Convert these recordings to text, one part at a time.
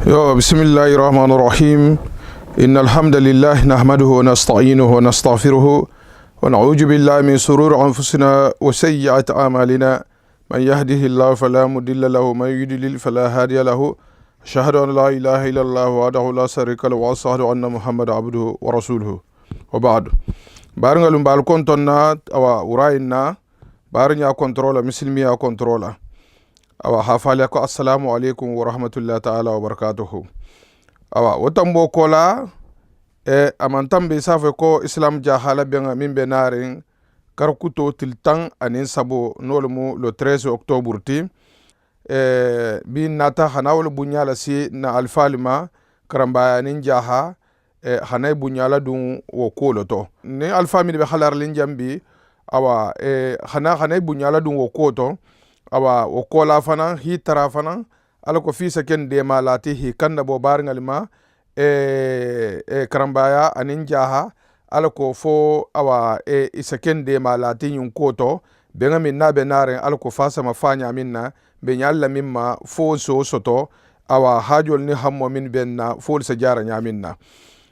بسم الله الرحمن الرحيم إن الحمد لله نحمده ونستعينه ونستغفره ونعوذ بالله من شرور أنفسنا وسيئات أعمالنا من يهده الله فلا مضل له ومن يضلل فلا هادي له أشهد أن لا إله إلا الله وحده لا شريك له وأشهد أن محمدا عبده ورسوله وبعد بارنغالum bal kontonna awa urayna barnya controla muslimiya controla awa hafali ko assalamu alaikum wa rahmatullahi ta'ala wa barakatuhu awa wotambo kola amantambe safe ko islam jahala benga mimbe narin karkuto tiltan anin sabo nolmu le 13 octobre ti bi nata hanawul bunyala si na alfalima karamba anin jaha hanay bunyala dun wo koloto ni alfamili be halar linjambi awa hanay bunyala dun wo koto awa wo kola fana hi tara fana ala ko fisa ken de malati hi kanda bo barngalima karambaya anin jaha ala ko fo awa isaken de malati yun koto benga min na benare ala ko fasa mafanya minna be nyalla mimma fo so soto awa hajol ni hammo min benna fo sa jara nyaminna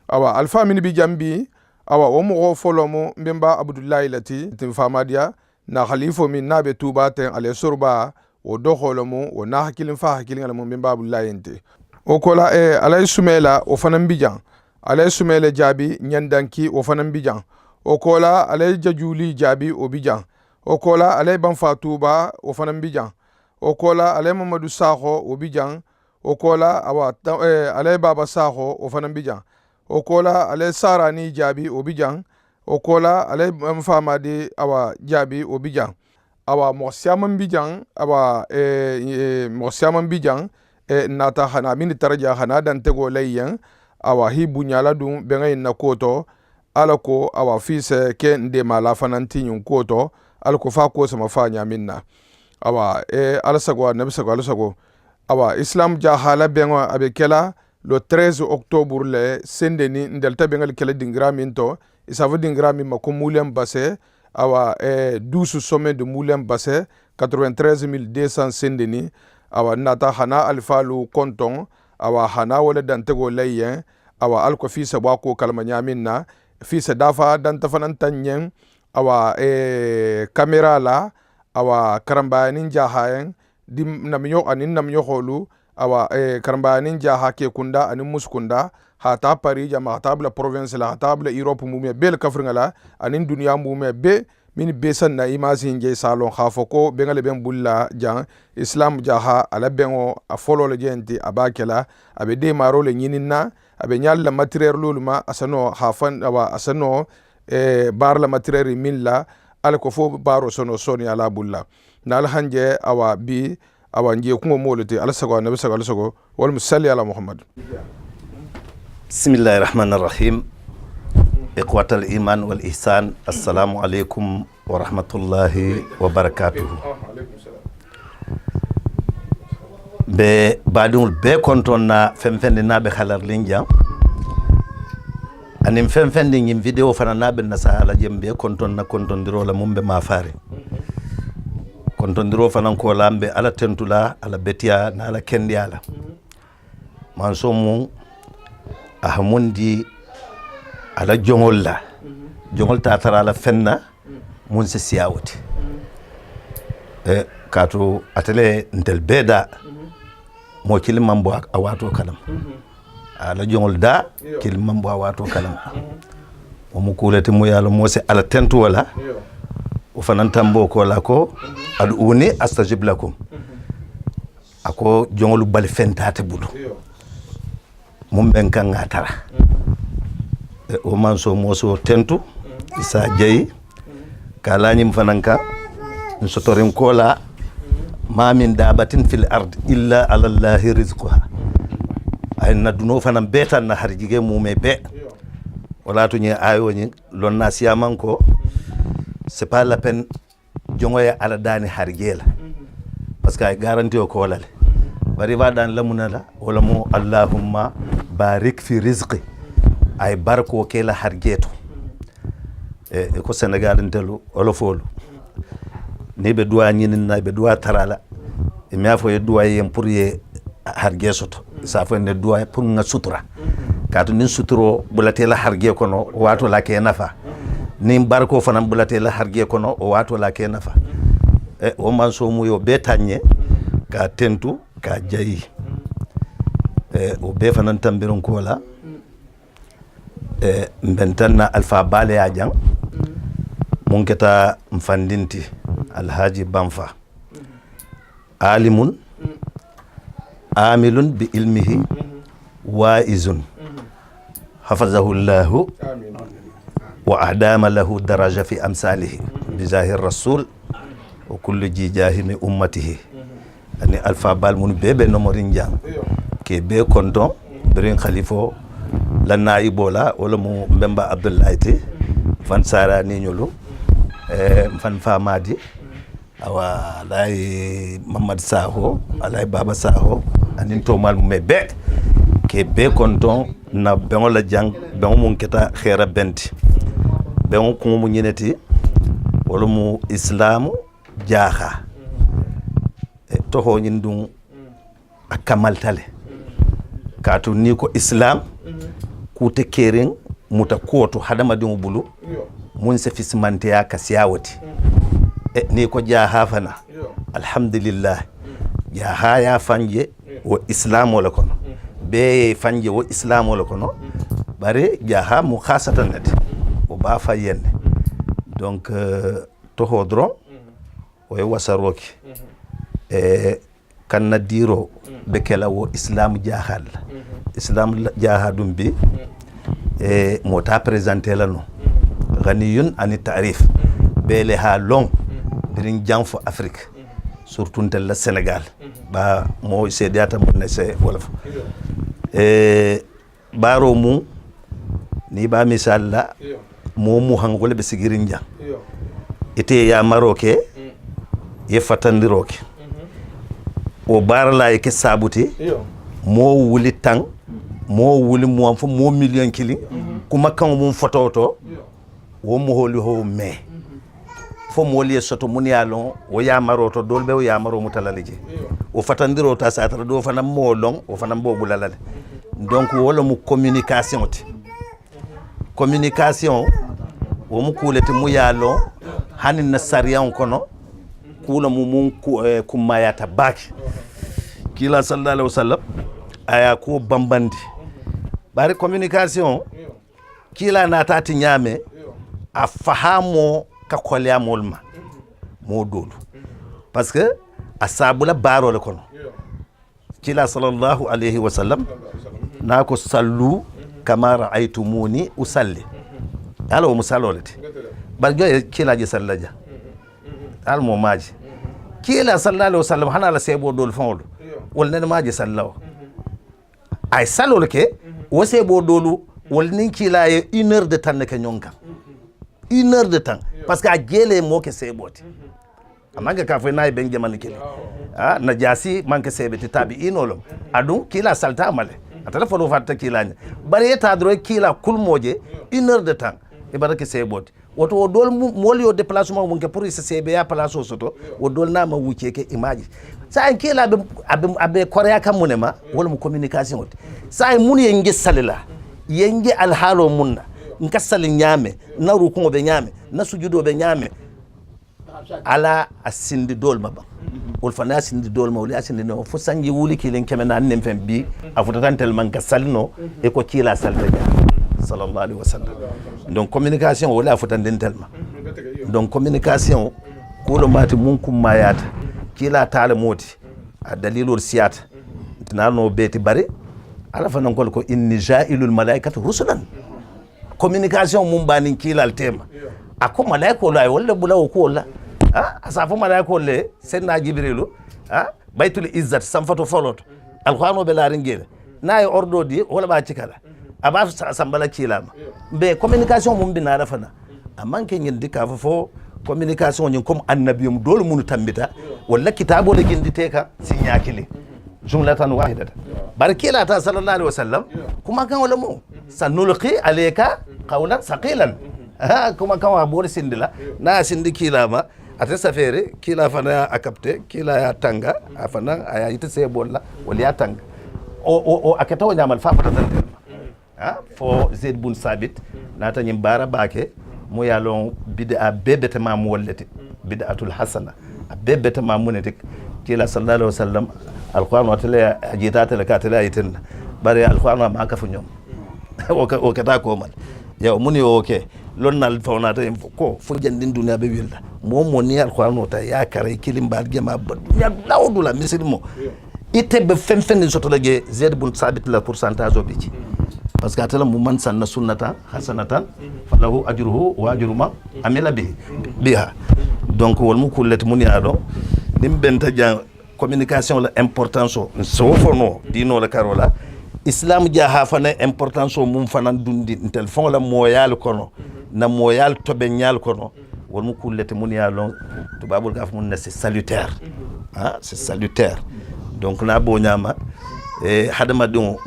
awa alfa min bi jambi awa o mo folomo mbemba abdullahi lati tin famadia na khalifo min nabe tuba ten ale surba o dokholomo o na hakilin fa hakilin alamu mbemba abdullahi ente o kola alay sumela o fanan bijan alay sumela jabi nyandanki o fanan bijan o kola alay jajuli jabi o bijan o kola alay banfa tuba o fanan bijan o kola alay mamadou sakho o bijan o kola awa alay baba sakho o fanan bijan o kola ale sarani jabi o bijan o kola ale mfamadi awa jabi o bijan awa mosiaman bijan awa mosiaman bijan nata hana min taraja hana dan tego layyan awa hi bunyala dum bengay na koto alako awa fise ke nde mala fananti nyun koto alako fa ko sama fanya minna awa alasago nabisago alasago awa islam jahala benwa abekela le 13 octobre le sendeni ndelta bengal kele dingra minto isavu dingra mi mako moulin basse awa 12 sommet de moulin basse 93200 sendeni awa nata hana alfalu konton awa hana wala dantego layen awa alko fisa bako kalma nyaminna fisa dafa danta fanan tanyen awa camera la awa karamba ninja hayen dim namyo anin namyo holu awa karamba ninja hake kunda anin muskunda hata Paris jama hata bla province la hata bla Europe mumé bel kafringala anin dunya mumé be min besan na imasi nge salon khafoko bengale ben bulla jan islam jaha ala bengo a folo le jenti abakela abe de maro le nyininna abe nyalla materiel luluma asano hafan awa asano bar la materiel milla ala ko fo baro sono soni ala bulla nal hanje awa bi awa nje kungo molete ala sago nabi sago ala sago wal musalli ala muhammad. بسم الله الرحمن الرحيم إخوة الإيمان والإحسان السلام عليكم ورحمة الله وبركاته بعدون كنتنا فنفندنا بخلر لينجا أني فنفندين يم فيديو فنانا بالنساء على جنبي كنتن درو لمن بمافاري كنتن درو فنان كولام على تنتلا على بتيا على كنديالا منصوم ahamundi ala jongol la jongol ta tara la fenna mun se siyawti kato atele ntel beda mo kilimambo awato kalam ala jongol da kilimambo awato kalam o mu kulati mu yalo mo se ala tentu wala o fanantambo ko la ko aduni astajib lakum ako jongolu bal fentate budu mum ben kan ngatara o manso moso tentu isa jeyi kalani mfananka nsotorin kola ma min dabatin fil ard illa ala allah rizquha ay naduno fanan betan na harjige mume be wala to ñe ayo ñi lon nasiya manko c'est pas la peine jongoya ala dani harjela parce que ay garantie o ko lale bari ba dan lamuna la wala mo allahumma barik fi rizqi ay barko kela harjeto ko Sénégal ndelu wala folu ni be duwa nyinin na be duwa tarala e mi afo e duwa yem pour ye hargesoto safo ne duwa pour nga sutura kaatu nin suturo bulate la harge kono wato la ke nafa nin barko fanan bulate la harge kono wato la ke nafa o man so mu yo betanye ka tentu ka jayi o be fanan tambiron ko la mbentanna alfa bale ya jang mun keta mfandinti alhaji banfa alimun amilun bi ilmihi waizun hafazahu llahu wa adama lahu daraja fi amsalihi bi zahir rasul wa kullu jijahi min ummatihi ani alfa bal mun bebe nomorin jang ke be konton birin khalifo la naibola wala mu mbemba abdullahi te fan sara ni ñolu fan famadi awa lay mamad saho alay baba saho anin to mal me be ke be konton na bengo la jang bengo mun keta khera benti bengo ko mu ñineti wala mu islamu jaaha to ho ñin dum akamal tale katu ni ko islam kute kering muta koto hadama dum bulu mun se fismante ya kasiyawati ni ko jaaha fana alhamdulillah jaaha ya fanje wo islam wala kono be fanje wo islam wala kono bare jaaha mu khasatan net o ba fa yenne donc to hodron o wasaroki kanna diro be kala wo islam jaahal islam jahadum bi mota présenter la no ghaniyun ani ta'rif bele ha long birin janfo Afrique surtout tel la Sénégal ba mo sedata mo ne se wolof baro mu ni ba misal la mo hangole be sigirin jang ite ya maroke ye fatandiroke o barla e ke sabuti mo wuli tang mo wuli mo am fo mo million kili kuma kan mo photo to wo mo holi ho me fo mo li soto mun yalon o ya maroto dolbe o ya maro mutalaleje o fatandiro ta satara do fana mo long o fana bo bulalale donc wala mu communication ti communication wo mu kulete mu yalon hanin na sariyan kono kula mu mun kumayata baki kila sallallahu alaihi wasallam aya ko bambandi bari communication kila na tati nyame a fahamo ka kolya molma modolu parce que asabula baro le kono kila sallallahu alaihi wasallam nako sallu kama ra'aytumuni usalli ala o musalolati barjo kila je sallaja al mo maji kila sallallahu alaihi wasallam hana la sebo dol fawlo wol nen maji sallaw ay salol ke wo sebo dolu wol nin kila ye 1 heure de temps ke nyonka 1 heure de temps parce que a jele mo ke seboti amanga ka fo nay ben jaman kele na jasi manke sebeti tabi inolom adu kila salta male atala fo fatta kila bari ta dro kila kulmoje 1 heure de temps e barake seboti woto o dol molio déplacement mun ke pour se sebe ya place soto o dol na ma wuce ke image sa en kila abe korea kam munema wala mu communication wote sa en mun yenge salila yenge alhalo munna nka sali nyame na ruku be nyame na sujudo be nyame ala asindi dol maba wol fana asindi dol ma wala asindi no fo sangi wuli kilen kemena nem fem bi afuta tan tellement ka salino e ko kila salta sallallahu alaihi wasallam donc communication wala futan den tellement donc communication ko lo mati mun kum mayata kila tala moti a dalilul siyata tinano beti bare ala fanan ko inni ja'ilul malaikatu rusulan communication mun banin kila al tema ako malaiko la wala bulawo ko la asafu malaiko le senna jibrilu baitul izzat samfato folot alqur'ano be la ringere nay ordo di wala ba cikala aba sambala kilama be communication mum bina da fana amma ken yin dika fo communication yin comme annabiyum dole mun tambita walla kitabo da gindite ka sin yakile jumlatan wahidatan barkila ta sallallahu alaihi wasallam kuma kan wala mu sanulqi alayka qawlan saqilan kuma kan wa bor sindila na sindi kilama ata safere kila fana akapte kila ya tanga afana aya ita sai bolla wala ya tanga o akata o ñamal fa fata tan fo Zaid bun Sabit nata ñim bara baake mo yalon bid'a bebete ma mo wallete bid'atul hasana bebete ma munetik kila sallallahu alaihi wasallam alquran wa tala ajitata la katala yitin bari alquran ma ka fu ñom o kata ko mal yow muni oke lonnal fawnata ko fo jandin duniya be wilda mo ni alquran ta ya kare kilim bal gema ya dawdula misilmo ite be fen soto lage Zaid bun Sabit la pourcentage obici parce que atala mu man sanna sunnatan hasanatan falahu ajruhu wa ajru man amila biha donc wol mu kullati mun yaado nim benta jang communication la importance so fono dino la karola islam jaha fana importance mum fanan dundi tel fon la moyal kono na moyal tobe nyal kono wol mu kullati mun yaalo to babul gaf mun na c'est salutaire c'est salutaire donc na bo nyama e hadama dum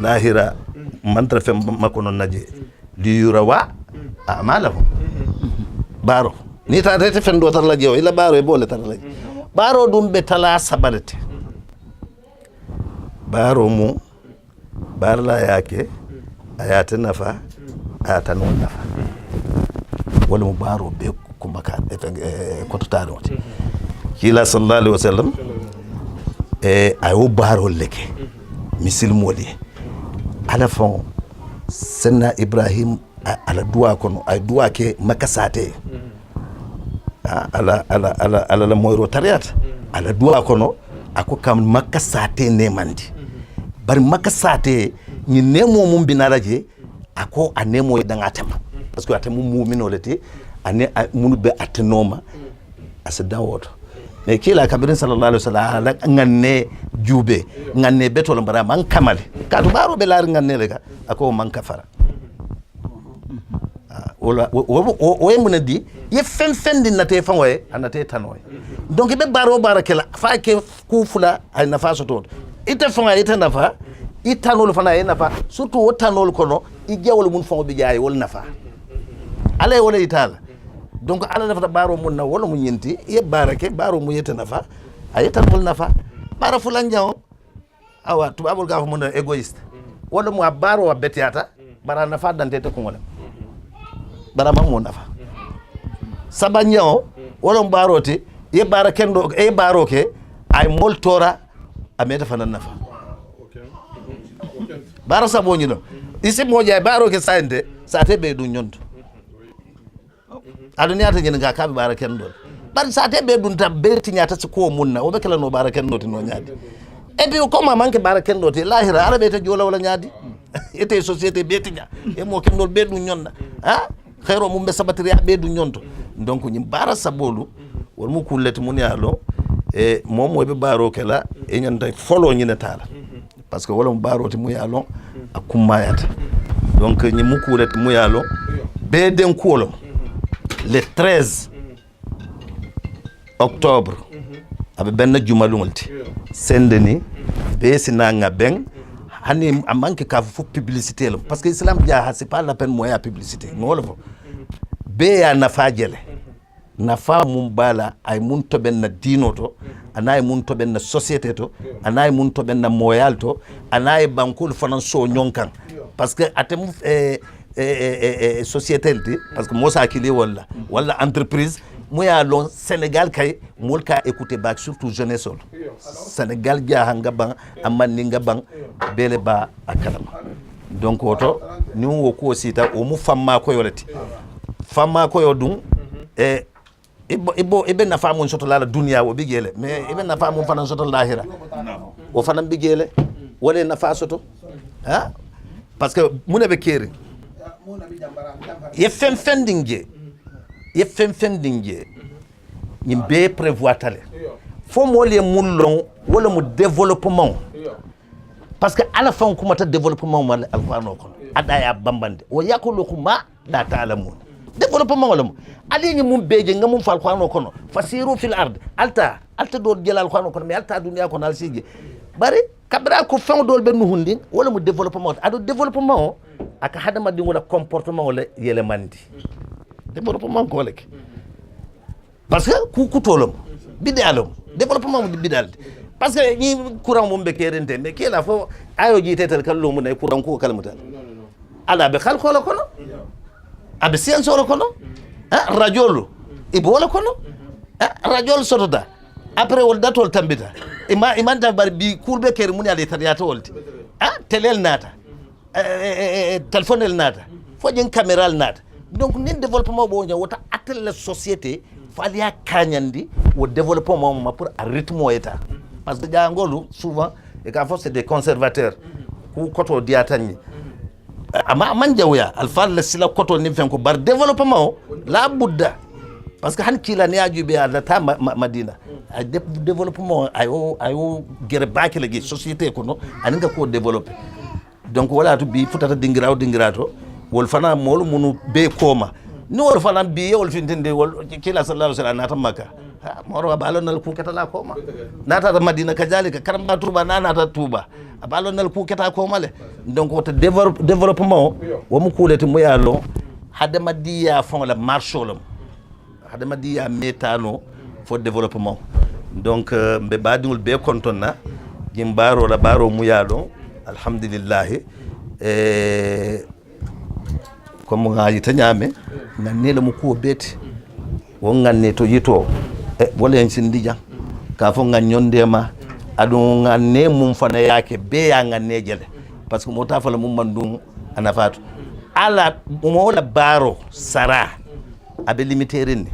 lahira mantra fem makono naje li yurawa amalahu baro ni ta rete fen do tar la jew ila baro e bole tar la baro dum be tala sabarete baro mu barla yake ayata nafa ayata non nafa wala mu baro be kuma ka ko to taro kila sallallahu alaihi wasallam ayo baro leke misil moli ala fon senna Ibrahim ala duwa kono ay duwa ke makasate ala la moyro tariat ala duwa kono ako kam makasate ne mandi bari makasate ni nemo mum binaraje ako anemo danga tema parce que atemu mu'mino lete ane munu be atenoma asada woto mais kila kabirin sallallahu alaihi wasallam nganne jube nganne betol mbara man kamale kadu baro be lar nganne le ka ako man kafara wala o yemuna di ye fen din nate fan waye anate tanoy donc be baro barakela fa ke ku fula ay nafa soto ite fanga ite nafa itanol fana ay nafa surtout o tanol kono i jewol mun fon be jaay wol nafa alay wala itala donc ala dafa baro mun na wala mun yenti ye barake baro mu yeta nafa ayeta mul nafa bara fulan jaw awa tubabul gafa mun egoiste wala mu baro wa betiata bara nafa dante te ko wala bara mam nafa sabanyo wala baro te ye bara kendo e baro ke ay moltora ameta fanan nafa bara sabonyi do isi moja baro ke sande sate be du nyonto aduniya ta nyinga ka bara kendo bar sa te be dun ta be tinya ta ko munna o be kala no bara kendo ti no nyaadi e bi ko ma manke bara kendo ti lahira arabe ta jola wala nyaadi ete société be tinya e mo kendo be dun nyonna khairo mum be sabatri be dun nyonto donc nyim bara sabolu wol mu kulleti mun yalo e mom mo be baro kala e nyanda folo nyina tala parce que wala mu baro ti mu yalo akumayata donc nyim mu kulleti mu yalo be den kuolo le 13 octobre abe benna jumalumulti sendeni be sinanga ben hani amanke ka fu publicité parce que islam dia c'est pas la peine moya publicité ngolo fo be ya nafa jele nafa mum bala ay mun to ben na dino to anay mun to ben na société to anay mun to ben na moyal to anay bankul finanso nyonkan parce que atem société parce que mosa kili wala entreprise moya lon Sénégal kay molka écouter back surtout jeunesse sol Sénégal dia hanga ban amani nga ban bele ba akalama donc oto ni wo ko sita o mu famma ko yolati famma ko yodum ibe na famu soto la dunya wo bigele mais ibe na famu fanan soto lahira o fanan bigele wala na fa soto parce que mune be keri ye fen dingue ñimbe prévoir tale fo mo le mulon wala mu développement parce que ala fon kuma ta développement mal alquran ko ada ya bambande o yakulu kuma da ta'lamun développement wala mu ali ñi mum beje ngam fa alquran ko no fasiru fil ard alta do jël alquran ko mais alta dunya ko nal sigi bari kabra ko fon dol ben hundin wala mu développement ado développement aka hadama di wala comportement wala yele mandi développement ko lek parce que ku tolom bidalom développement mu bidal parce que ni courant mum be kerente mais kila fo ayo jitetel kallo mun ay courant ko kalmutal ala be khal ko la kono abe science wala kono radiolo ibo wala kono radiol sotoda après wol datol tambita iman da bar bi kulbe ker mun ale tariata wolti telel nata téléphone nata fo jeng caméral nata donc nin développement bo wota atel la société fali ya kanyandi wo développement ma pour à rythme eta parce que jangolu souvent et quand c'est des conservateurs ku koto diatani ama manjawya alfal la sila koto ni fen ko bar développement la budda parce que han kila ni ajube ala ta madina a développement ayo gere baki la société ko no aninga ko développer donc wala to bi futata dingirato wol fana molu munu be koma ni wol fana bi wol fintinde wol kila sallallahu alaihi wasallam nata makka moro abalo nal ku keta la koma nata ta madina kajalika karamba tuba nata tuba abalo nal ku keta koma le donc wota développement wo mu kulete mu yalo hade madiya fon la marcholam hade madiya metano fo développement donc be badingol be kontonna gimbaro la baro mu yalo alhamdulillah comme ngaji tanyame nanne la mu ko beti wo nganne to yito wala en sindija ka fo nganyondema adu nganne mum fana yake be ya nganne jele parce que mota fala mum mandum anafatu ala mo la baro sara abe limiterin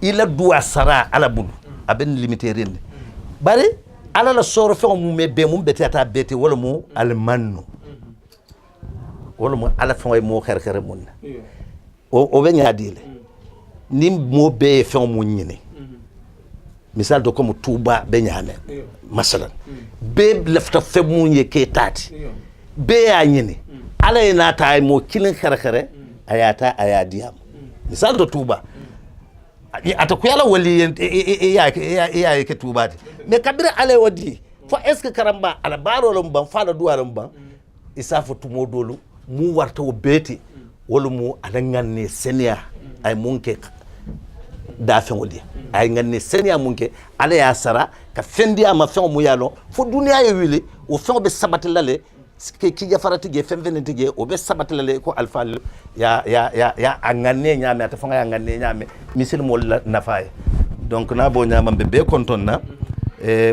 ila duwa sara ala bulu abe limiterin bari ala la soro fe mum be mum beti ata beti wala mu almanno wala mo ala fa mo xer mun o be nyaadile ni mo be fe mo nyine misal do comme touba be nyaane masalan be lafta fe mo nyeke tati be ya nyine ala ina tay mo kilin xer ayata ayadiyam misal do touba ata ko yala wali ya ke touba mais kabira ala wadi fo est ce que karamba ala baro lum ban fala duwarum ban isafu tumo dolu mu warta wo beti wala mu ala nganne senia ay munke da fen wodi ay nganne senia munke ala ya sara ka fendi ama fen mu yalo fo duniya ye wili o fen be sabatilale ki jafarati ge fen venenti ge o be sabatilale ko alfa ya nganne nyame ata fanga ya nganne nyame misil mo nafaye donc na bo nyama be kontonna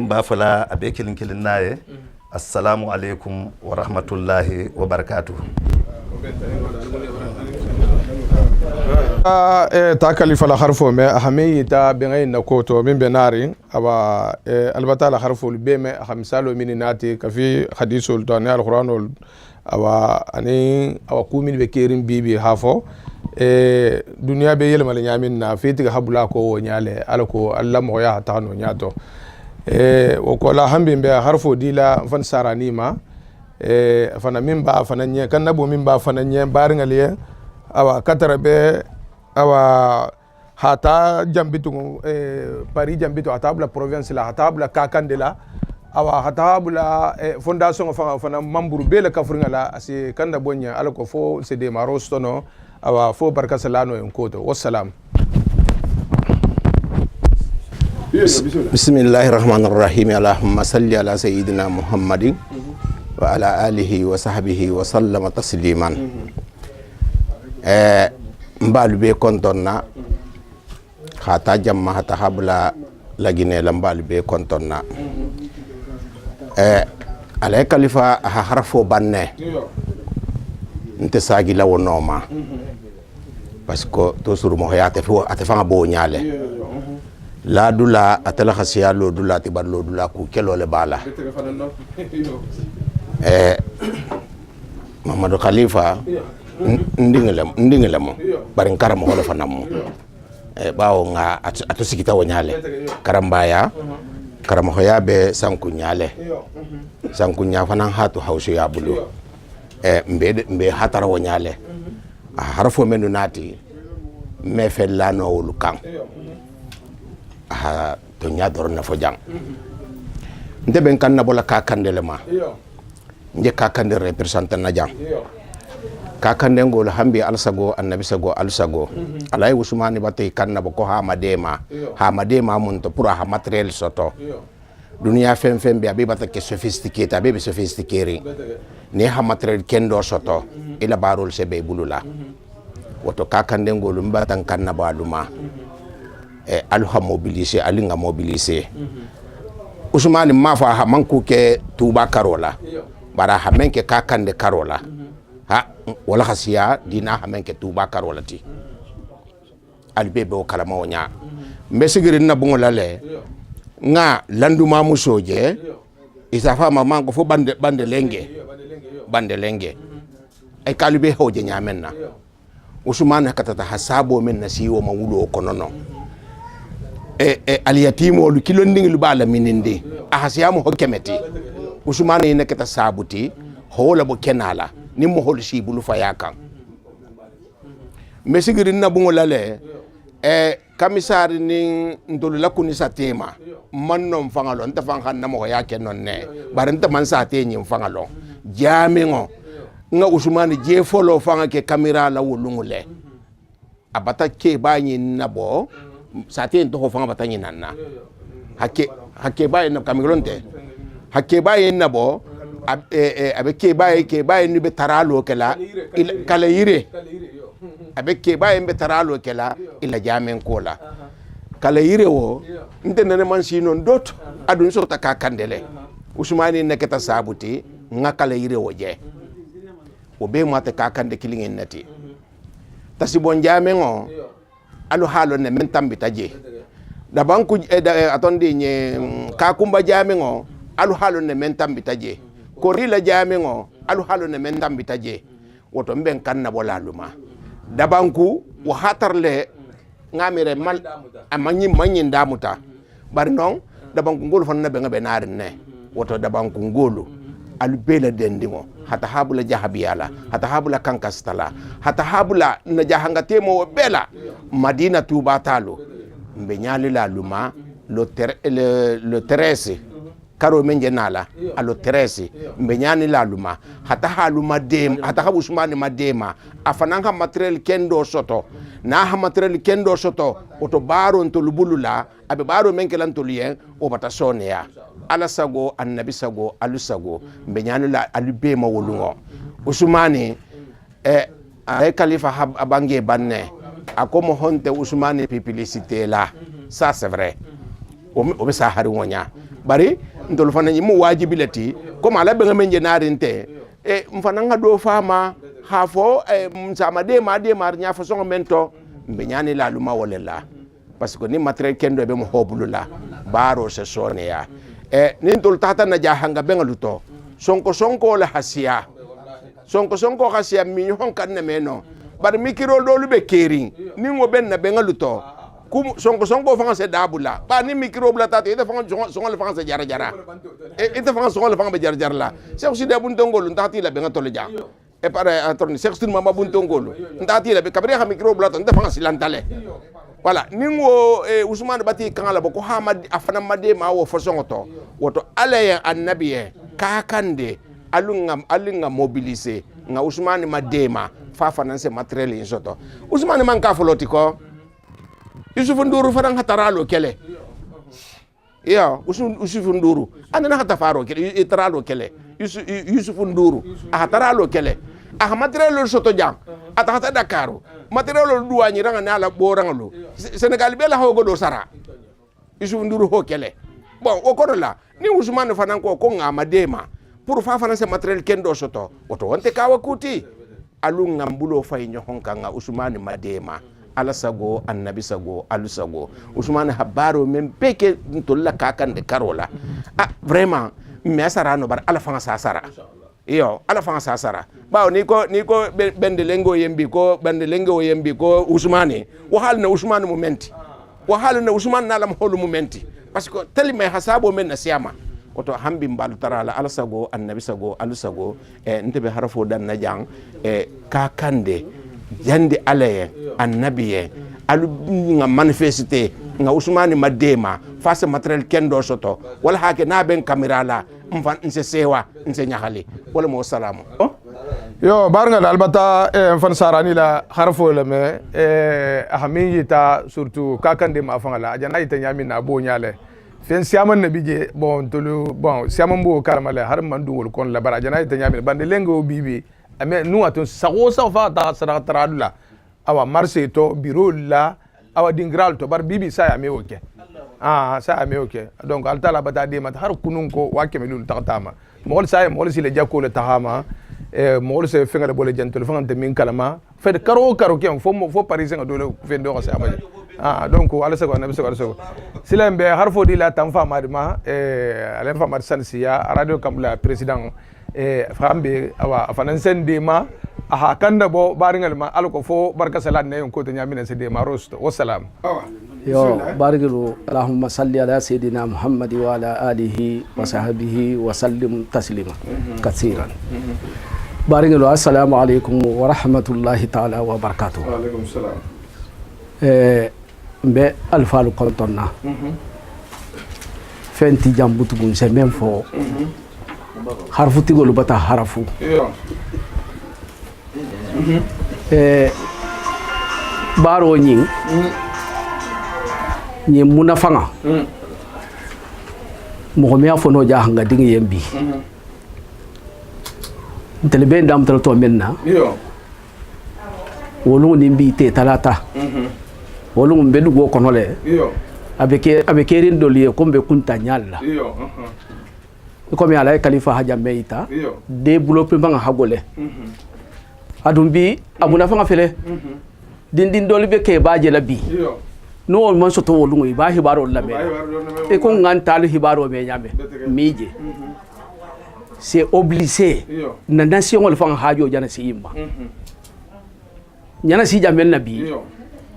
mba fala abe kilin naye assalamu alaikum wa rahmatullahi wa barakatuh. ta kalifa la harfo me ahami ta bengay na koto min benari aba albata la harfo be me hamsalo min nati kafi hadisul to ne alquranul aba ani awa kumin be kerim bibi hafo duniya be yelma le nyamin na fiti ga habula ko nyale alako allah mo ya tano nyato wo ko la hambi be harfo dila fan sarani ma fana min ba fana nye kan nabo min ba fana nye baringaliye awa katara be awa hata jambitu Paris jambitu hatabla province la hatabla kakandela awa hatabla fondation fana mamburu be la kafringala asi kanda bonya alako fo c'est des marostono awa fo barka salano en koto wassalam. Bismillahir Rahmanir Rahim. Allahumma salli ala sayyidina Muhammadin wa ala alihi wa sahbihi wa sallama tasliman. Mbalu be kontonna khata jamma hata habla lagine la mbalu be kontonna alay khalifa ha harfo banne nte sagi la wonoma parce que to suru mo hayate fo atefanga bo nyale la dula atala khasiya lo dula tibar lo dula ku kelo le bala Mamadou Khalifa ndingele mo bari karamo hola fanamu bawo nga ato sikita wonyale karambaya karamo hoya be sanku nyale sanku nya fanan hatu hausu ya bulu mbe hatara wonyale harfo menu nati me fellano wulukan to nya dorna fo jang nde ben kan na bola ka kandele ma nje ka kande representant na jang ka kande ngol hambi alsago annabi sago alsago alay usmani batay kan na ko ha madema mun to pura ha materiel soto dunia fem be abe bata ke sophisticated abe be sophisticated ne ha material kendo soto ila barol se be bulula woto kakande ngolu mbatan kanna baluma alu ha mobiliser ali nga mobiliser Usmani mafa ha manku ke tuba karola bara ha menke kakande karola ha wala khasiya dina ha menke tuba karola ti albebe o kala mawonya mbesigirin na bungola le nga landuma musoje isafa mama ko fo bande lenge ay kalube hoje nyamenna Usmani katata hasabo men nasiwo mawulo konono aliyatimo lu kilondingi lu bala minindi ahasiyamu hokemeti Usmani ne kata sabuti hola bo kenala ni mo hol shibulu fayaka mesigirin na bungola le kamisari ni ndolu lakuni sa tema mannom fangalo nta fangan na mo yake nonne barenta man sa tenyi fangalo jamingo nga Usmani je folo fanga ke kamera la wolungule abata ke banyi nabo satin to fanga batanye nanna hakke baye na kamilonte hakke baye nabo abe ke baye ni be taralo kala kala yire abe ke baye be taralo kala ila jamen kola kala yire wo ndene man sinon dot adun so taka kandele Usmani neketa sabuti nga kala yire wo je o be mate ka kande kilingen nati tasibon jamengo alu halo ne men tambita je da banku atondi nye kakumba jamengo alu halo ne men tambita je korila jamengo alu halo ne men tambita je woto mben kanna bolaluma da banku wa hatarle ngamire mal manyi ndamuta bari non da banku ngolu fanna be ngabe narin ne woto da banku ngolu alu bela dendimo hata habula jahabiyala hata habula kankastala hata habula na jahangatemo bela Madina Tuba talo mbe nyali la luma le 13 karo menje nala alo 13 mbe nyani la luma hata haluma dem hata ha Usmani madema afananga material kendo soto na ha material kendo soto oto baro ntolubulula abe baro menkelan tolien o bata sonia ala sago annabi sago alu sago mbe nyani la alube ma wolungo Usmani ay khalifa abange banne akomo honte Usmani publicité là ça c'est vrai o be sa hari wonya bari ndol fana ni mu wajibilati comme ala be ngamenje narinte mfana ngado fama hafo msama de mar nya fo songo mento mbe nyani la luma wolela parce que ni matériel kendo be mo hobulula baro se sonia ni ndol tata na jahanga be ngaluto sonko la hasia sonko hasia mi hon kan ne meno bar mikiro dolu be kering ni ngo ben na be ngaluto kum sonko fanga se dabula ba ni mikiro bla tata ite fanga songo le fanga se jara ite fanga songo le fanga be jara la c'est aussi de bun tongolu ntati la be ngatole ja e pare attorni sextune mama bun tongolu ntati la be kabre ha mikiro bla tata fanga silantale voilà ningo Usmani bati kangala boko hamad afana made ma wo fosongo to woto alaye annabiye kakande alunga mobiliser nga Usmani madema fa finance matériel insoto Usmani man ka foloti ko Yusuf Nduru farang hataralo kele ya Yusuf Nduru anana hatafaro kele itaralo kele Yusuf Nduru hataralo kele matériel soto jang ata Dakaro matériel duwani ranga nala borangalo Senegal be la hogo do sara Yusuf Nduru ho kele bon o kodola ni Usmani fanan ko nga madema pour fa finance matériel kendo soto woto wonte kawa kuti alunga mbulo fay nyohonka nga Usmani madema ala sago annabi sago alu sago Usmani habaro men peke ntolla kakande karola vraiment mesara no bar ala fanga sasara iyo ala fanga sasara bawo ni ko bende lengo yembi ko Usmani wahal na Usmani momenti wahal na Usmani na lam holu momenti parce que tali may hasabo men na siama oto hambi mbalu tarala ala sago annabi sago alu sago ntebe harafo dan na jang kakande jandi alaye annabiye alu nga manifeste nga Usmani madema face matériel kendo soto wala hake na ben kamera la mfan nse sewa nse nyahali wala mo salamu yo barngal albata mfan sarani la harfo la me ahami yita surtout kakande ma fangala ajana yita nyami na bo nyale fen siaman nabi je bon tolu bon siaman bo karamale har man dungol kon la barajana ita nyami bande lengo bibi ame nu atun sago sa fa ta sadaka taradula awa marse to biro la awa dingral to bar bibi sa ya me oke sa ya me oke donc altala bata de mat har kunun ko wake melul taqtama mol sa ya mol sile jakko le tahama mol se fenga bole jantul fanga min kalama fe karo ken fo parisien do fe do sa amaje donc ala sago nabi sago silembe har fo di la tam fa madima alen fa mad sansiya radio kamla president fambe awa afanan sende ma aha kanda bo baringal ma alko fo barka salat ne ko to nyamina sede ma rosto wassalam yo barigilu allahumma salli ala sayidina muhammad wa ala alihi wa sahbihi wa sallim taslima katsiran barigilu assalamu alaikum wa rahmatullahi ta'ala wa barakatuh wa alaikum salam mbe alfalu kontonna fenti jambutu gun se même fo harfu tigolu bata harafu baro ñing ñi muna fanga mo me afono ja hanga dingi yembi ntele ben dam to menna wolu ni mbi te talata wolu mbe dugo kono le avec erin doliye ko mbe kunta nyalla ko mi ala khalifa haja meita développer banga hagole adum bi abuna fanga fele din doli be ke baje la bi no man soto wolu ngi ba hibaro la me e ko ngantal hibaro me nyame mije c'est obligé na nation wala fanga hajo jana si imma nyana si jamel nabi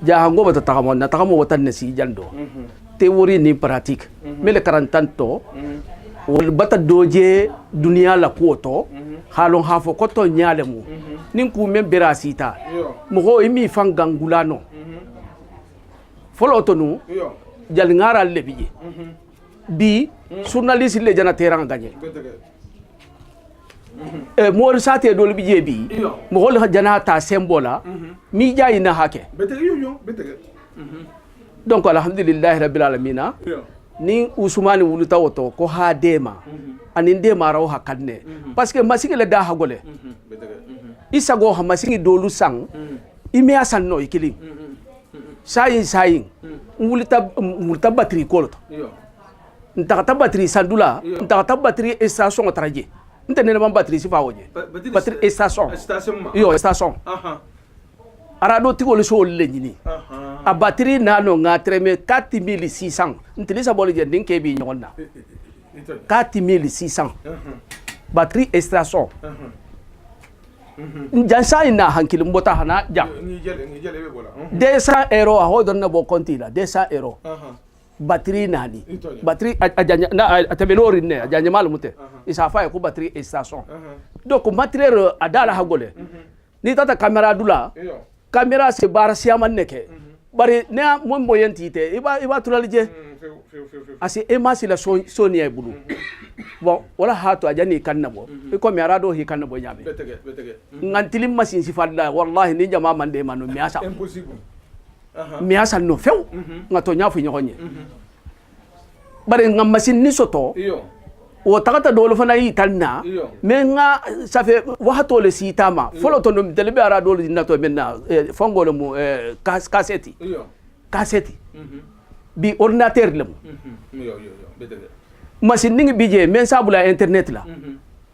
ja ngo bata takamo na takamo watan na si jando théorie ni pratique mais le 40 ans to wol bata doje dunia la kuoto halon hafo koto nyale mu nin ku men berasita mo ho imi fangangulano folo to nu jal ngara lebije bi journaliste le jana terang gagné mo risate do lebije bi mo hol jana ta sembola mi jayi na hake donc alhamdulillah rabbil alamin ni usmani wuluta woto ko ha dema anin dema raw hakadne parce que masigi le da hagole isago ha masigi dolu sang ime asan no ikili sayin wuluta batterie kolto ntaka batterie sandula ntaka batterie station traje ntene man batterie sifa woje batterie station station arado tigol so le nyini a batterie nano nga treme 4600 ntilisa boli je ndin kebi nyonna 4600 batterie extraction jansa ina hankil mbota hana jam 200 € a hodon na bo konti la 200 € batterie nani batterie na atabelori ne ajanya malumute isa fa ko batterie extraction donc matériel adala hagole ni tata camera dula caméra se bar siaman neke bari ne mo moyenti te iba turalije asi emasi la sonia bulu bon wala hato ajani kannabo ko mi arado hi kannabo nyabe ngantilim masin sifalla wallahi ni jama mande manu mi asa impossible mi asa no few ngato nyafu nyogonye bari ngam masin ni soto o tagata dolo fana yi tanna mais nga ça fait wahato le sitama folo to no delebe ara dolo dinna to menna fongolo mu cassette bi ordinateur le mu machine ningi bije men sabula internet la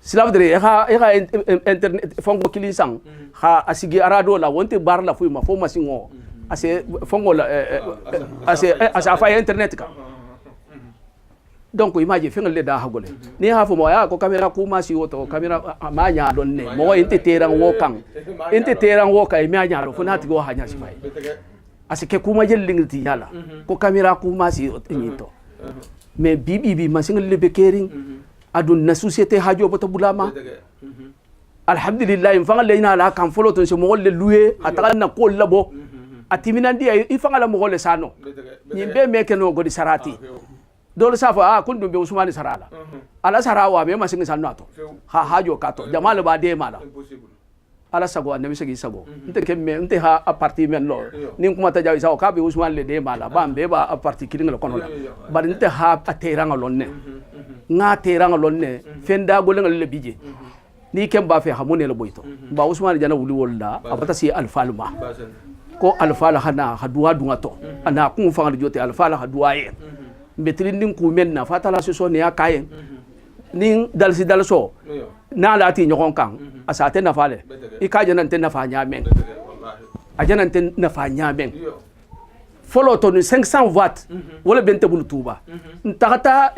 cela veut dire ha internet fongo kilisang ha asigi ara do la wonte bar la fu ma fo machine o ase fongo la ase fa internet ka donc imagine fengal le da hagole ni ha fo mo ya ko camera ku ma si woto camera ma nya don ne mo inte terang wo kan inte terang wo kay ma nya ro fo nati go ha nya si fay asike ku ma jel lingti yala ko camera ku ma si nyito mais bibi ma singal le be kering adun na société hajo bota bulama alhamdulillah in fanga le ina la kan folo ton se mo le louer ataka na ko labo atiminandi i fanga la mo le sano ni be meke no go di sarati dole safa kun dum be usmani sarala ala sarawa me masin san nato ha hajo kato jamal ba de mala ala sago annabi sagi sago nte kemme nte ha a parti men lo ni kuma ta jawi sago ka be Usman le de mala ba be ba a parti kilin la kono la bar nte ha a teranga lonne nga teranga lonne fenda golen le bije ni kem ba fe hamune le boyto ba Usman jana wuli wolda abata si alfalma ko alfala hana haduwa dunga to ana kun fanga jote alfala haduwa ye betrin nin ku men na fatala so ne ya kayen nin dalsi dalso na lati nyokon kan asate na fale ika janan ten na fa nyamen a janan ten na fa nyamen folo to 500 watts wala bente bulu tuba ntakata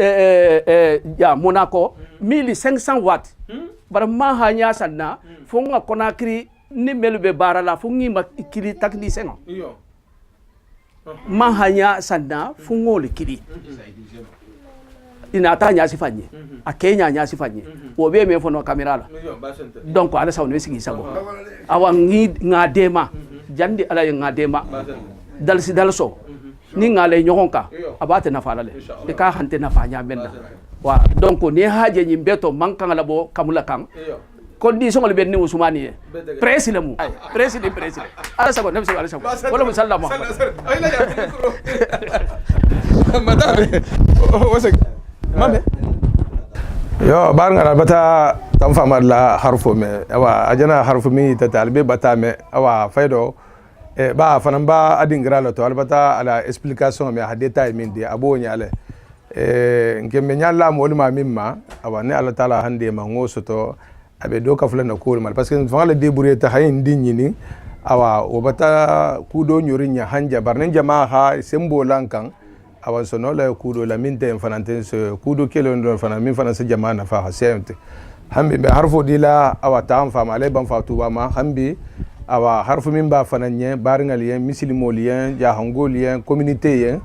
ya Monaco 1500 watts bar ma hanya sanna fonga Conakry ni melbe barala fongi makili technicien ma hanya sanna fongo le kili ina ta nya sifanye a Kenya nya sifanye wo be me fono camera la donc ala saw ne sigi sago awa ngadema jandi ala ngadema dalsi dalso ni ngale nyokonka abate na falale e ka hante na fanya benna wa donc ni haje nyimbeto mankan la bo kamula kan condition le benni Usmani president ala sago ne ala sago wala musallama madame wasa mame yo bar ngara bata tam famar la harfo me awa ajana harfo mi ta talbe bata me awa faydo ba fanan ba adingra la to albata ala explication me hadeta min de abonya ale ngemme nyalla mo ma mimma awa ne ala taala hande ma ngoso to abe do ka fulana ko mal parce que fanga le débrouiller ta hayin dinyini awa obata kudo nyorinya hanja barnen jama ha sembolan kan awan sono la kudo la minte fananten so kudo kelo ndo fana min fana se jama na fa hasente hambi be harfo dila awa tam fa male ban fa tuba ma hambi awa harfo min ba fananye barngal yen muslimolien ja hangolien communauté yen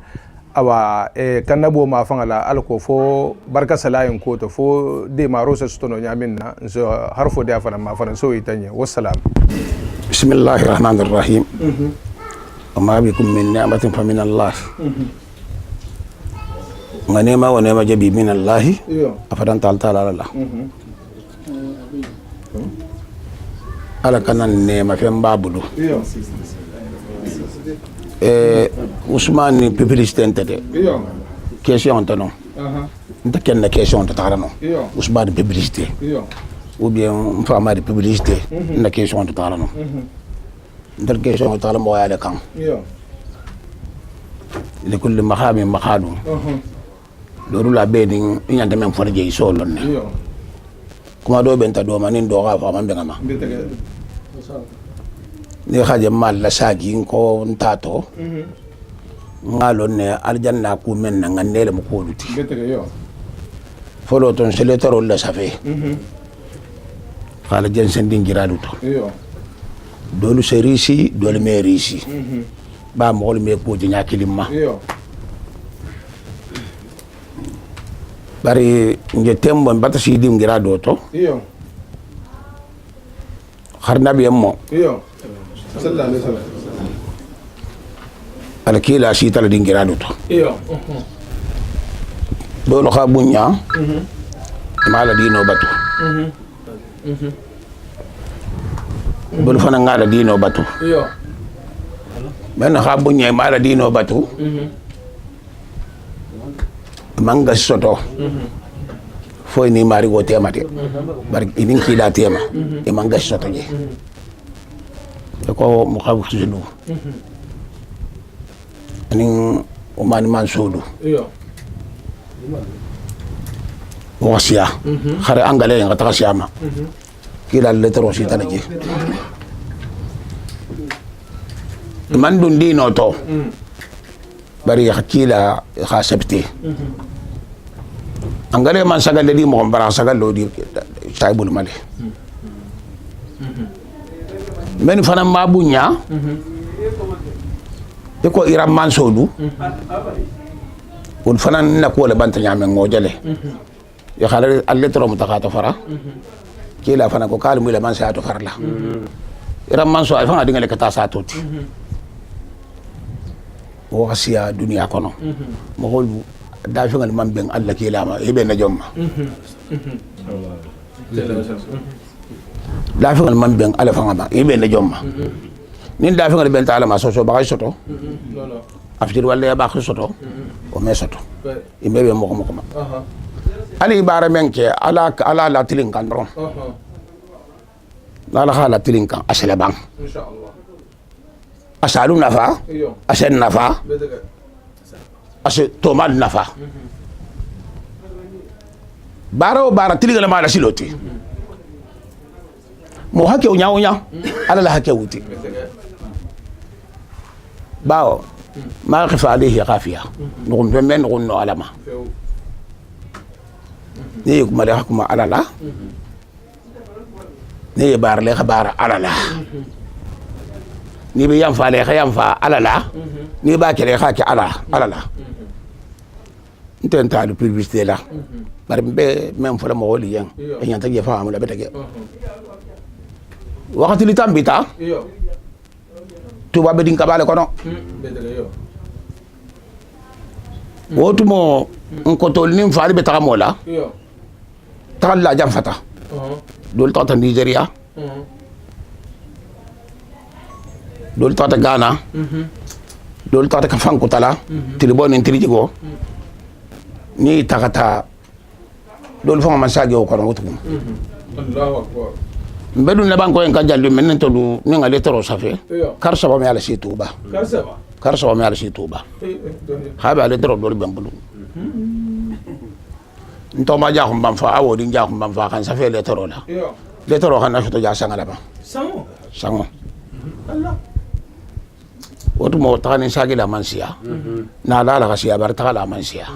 awa kanabo ma fangala alko fo barka salayen ko to fo de maro se stono nyaminna so harfo de fana ma fana so itanye wassalam bismillahir rahmanir rahim amma bikum min ni'matin fa min Allah nganema wa nema jabi min Allah afadan ta'ala Allah ala kanan nema fe mbabulu Ousmane publicité ntede question tono nta kenna question to tarano Ousmane publicité ou bien fama de publicité na question to tarano ndal question to tarano mo yaade kan li kulli mahami mahadu do la beding nyande men forje so lonne kuma do benta do manin do ga fa man ngama ni xaje mal la sagi ko ntato ngalo ne aljanna ku men na ngandele mo ko luti folo ton seletaro la safe xala jensen dingiradu to dolu serisi dolu merisi ba mo le me ko di nyakilima bari nge tembo bata si dingiradu to xarna bi mo sallallahu alaihi wasallam alkila si tala dingiradu to dolu khabunya mala dino batu bolu fana ngala dino batu men khabunya mala dino batu manga soto foi ni mari go tema de bar idin kila tema e manga soto je ko mo xawu xinu ani o mani man sodu wasia xare angale nga taxa siama kila letro si tanaji man dun dino to bari kila xa sabti angale man sagal di mo bara sagal lo di saibul male men fana mabunya ko iram man sodu won fana na ko le banta nyame ngojale ya xala alletro mutakata fara kila fana ko kalmu le man sa to farla iram man so ay fana dingale kata sa toti o wasiya dunia kono mo hol da fangal man ben alla kila ma ibe na jomma dafi ngal man ben ala fanga ba ibe ne jomma nin dafi ngal ben ta ala ma so ba soto aftir walla ya ba soto o me soto imbe be mo ma ali bara menke ala la tilin kan ron la hala tilin kan asala bang inshallah asalu nafa asen nafa ase tomal nafa bara o bara tilin la mala siloti mo hake o nyaawo nya ala la hake wuti bawo ma khifa alayhi khafiya nugum men nugum no alama ni kuma da kuma alala ni bar le khabar alala ni bi yam fa le khayam fa alala ni ba kere khaki alala nten ta de publicité la bar be même fa la mo woli yen e nyanta ge fa amula betege wakati li tambita tuba be din kabale kono wotumo nko tol nim faali be taga mola tagal la jam fata dol tata Nigeria dol tata Ghana dol tata ka fanko tala tilibon en tilijigo ni takata dol fama masage o kono wotum Allahu akbar mbedun na banko en ka jallu men to du ni ngale toro safe kar saba me ala si tuba me ala si tuba habe ale toro dol bambulu nto ma ja khum bam fa awo din ja khum bam fa kan safe le toro la le toro kan na to ja sangala ba sango Allah wotu mo tani sagi la mansia na la kasiya bar ta la mansia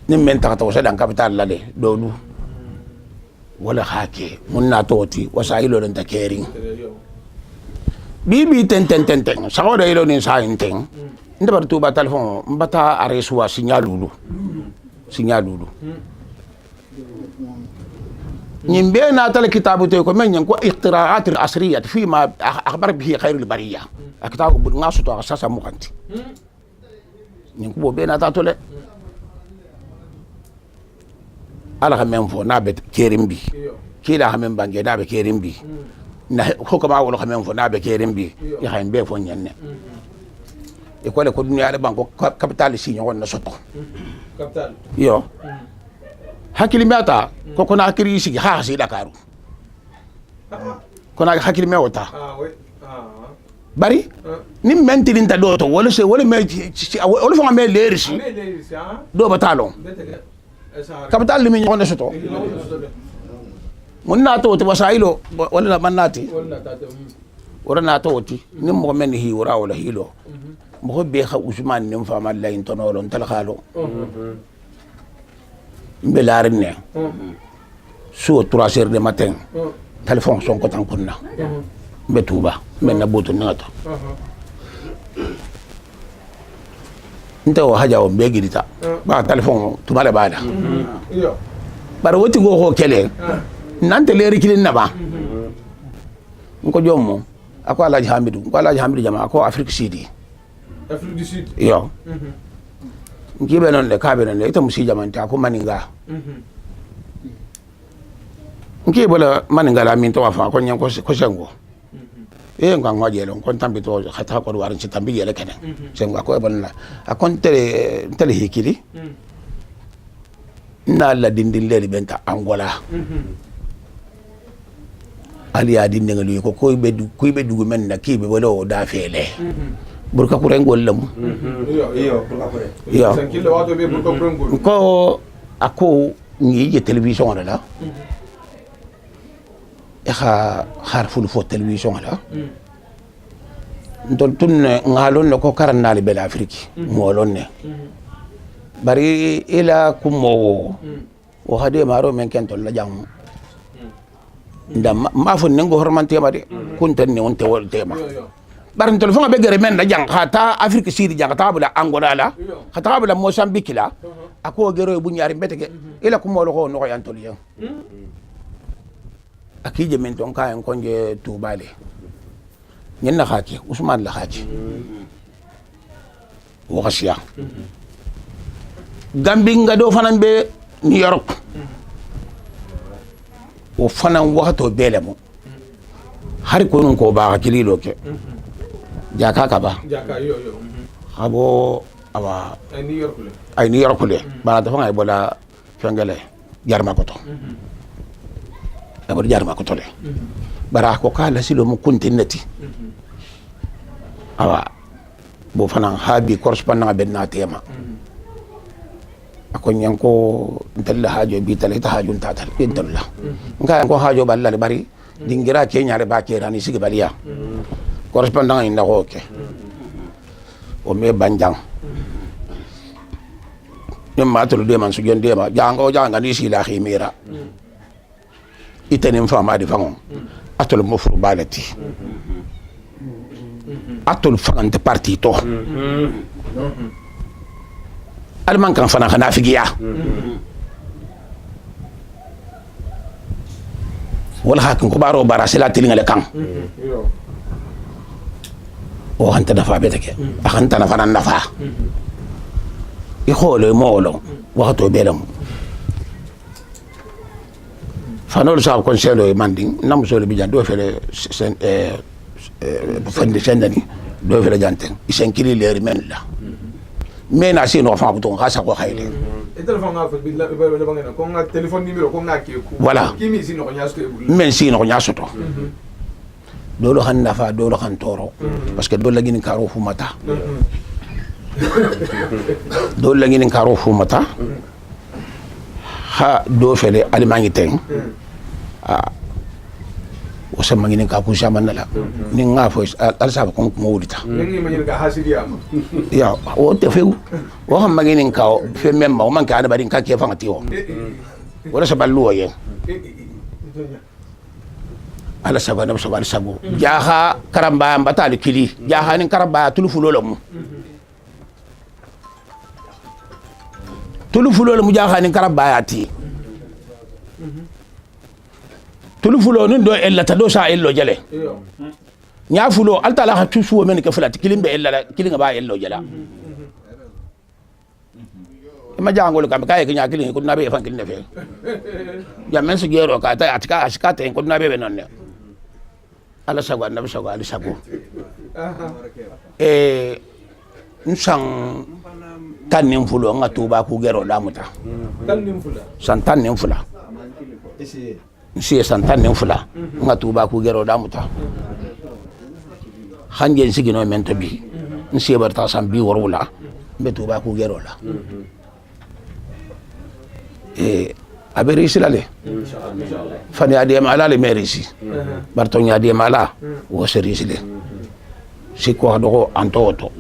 nim men ta to sa dan capital la le dolu wala hake munna toti wasailo den takering bibi ten sawo de ilo nin sa inteng nda bar tuba telefon mbata areswa signalulu nyimbe na tal kitabu te ko men ko iqtiraat al asriyah fi ma akhbar bihi khair al bariyah akitabu bu ngasu to sasa mukanti nyin ko be na ta tole ala men fo na be kerimbi kila men bange na be kerimbi na ko ma wala men fo na be kerimbi ya hayn be fo nyanne e ko le ko dunya de banko capital si nyon na soto capital yo hakili mata ko kona hakiri si ha si Dakaru kona hakili me wota bari ni mentilin ta doto wala se wala me wala fo me lerisi do batalon capital limi nyon soto mun na to wasailo wala man nati wala na to ti nim mo men hi wala wala hilo mo be kha Usman nim fa mal la intono tal khalo mbelarne so 3h du matin téléphone son ko tan kunna betuba men na boto ngata ntawo haja o mbegi dita ba téléphone tubale bada bar woti go ko kele nante leri kilin naba nko jommo ako Alhaji Hamidou jama ako Afrique du Sud yo nkibe non le kabe non le ita musi jamanta ko maninga nkibe la maninga la min to fa ko nyen ko sengo e nga ngaje lon kon tambi to khata ko warin ci tambi yele kene sengo ko ban la akon tele hikili na la dindin le benta Angola ali ya dinde ngali ko be dugu men na kibe wala o da fele burka kurengol lam iyo sankile wato be burka kurengol ko ako ni je television la e khar fo television la ndol tun ngalon ko karannali bel Afrique molon ne bari ila kumo o hade maro men kentol la jam ndam ma fo nengo hormante ma de kuntan ne wonte wol tema bar ntol fo be gere men la jang khata Afrique Sud jang ta bula Angola la khata bula Mozambique la ako gero bu ñaari betege ila kumo lo ko no yantol yen akije men ton kayen konje tubale ñen na xati Ousmane la xati waxia Gambie nga do fanan be New York o fana wakato bele mo har ko nun ko ba hakili loke jaka ka ba jaka yo habo awa ay New York le ay New York le bala dafa ngay bola fengale jarma ko to abor jarma ko to le bara ko kala silo mo kuntinati awa bo fana habi correspondant ben na tema ako nyanko ntalla hajo bi talita hajo tatal intalla nka ko hajo balla le bari dingira kenya re ba kera ni sigi baliya correspondant inda ko ke o me banjang nyam matul de man su jonde ma jango janga ni sila khimira itanim fama di fangon atul mufru balati atul fangante parti to alman kan fana kana figiya wala hakin ko baro bara sila tilingale kan o hanta nafa betake hanta nafa nan nafa i khole molo wato belam fanol sa conseil manding nam so le bijan do fele fande sendani do fele janten isen kili leri men la men asi no fa buton khasa ko khayle téléphone nga fa billa bangena ko nga téléphone numéro ko nga keku voilà kimi si no nyasto e bul men si no nyasoto dolo han nafa dolo han toro parce que dolo gini karo fu mata dolo gini karo fu mata ha do fele alimangi teng o sama ngini ka ku sama nala ni nga fo al sa ko mo wulita ngi ma ka hasidi ama ya o te feu o ha magini ka fe memma o man ka ana bari ka ke fangati o wala sa ballu o yen ala sa bana so bari sabu jaha karamba mbatali kili jaha ni karamba tulufulo lamu tulufulo lamu jaha ni karamba ati tulufulo nun do ella ta do sa ello jale nya fulo alta la hatu suwo men ke fulati kilimbe ella la kilinga ba ello jala ma jangol kam kay ke nya kilin ko nabe fan kilin fe ya men su gero ka ta atka askata ko nabe be nonne ala sago nabi sago ali sago nsang tanin fulo nga tuba ku gero damuta tanin fula santanin fula si santanin fula nga tuba ku gero damuta hangen sigino mento bi nsi barta sam bi worula be tuba ku gero la aberi silale fani ade mala le merisi barto nya de mala wo serisile sikko do antoto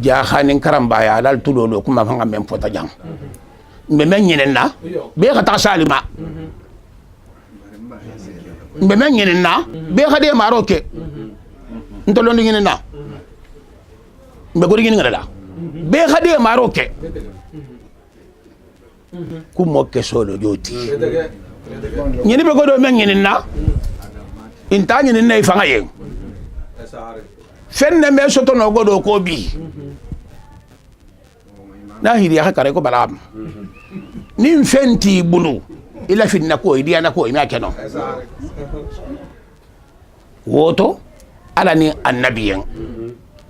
ja khanin karamba ya dal tudolo kuma fanga mem fota jang me men nyenen na be ka ta salima be men nyenen na be ka de maroke ntolo nyenen na be gori nyenen la be ka de maroke kumo ke solo joti nyeni be godo men nyenen na inta nyenen na ifanga yen fenne me soto no godo ko bi na hiri ya kare ko balam nin fenti bulu ila finna ko idiya na ko ina keno woto ala ni annabiyen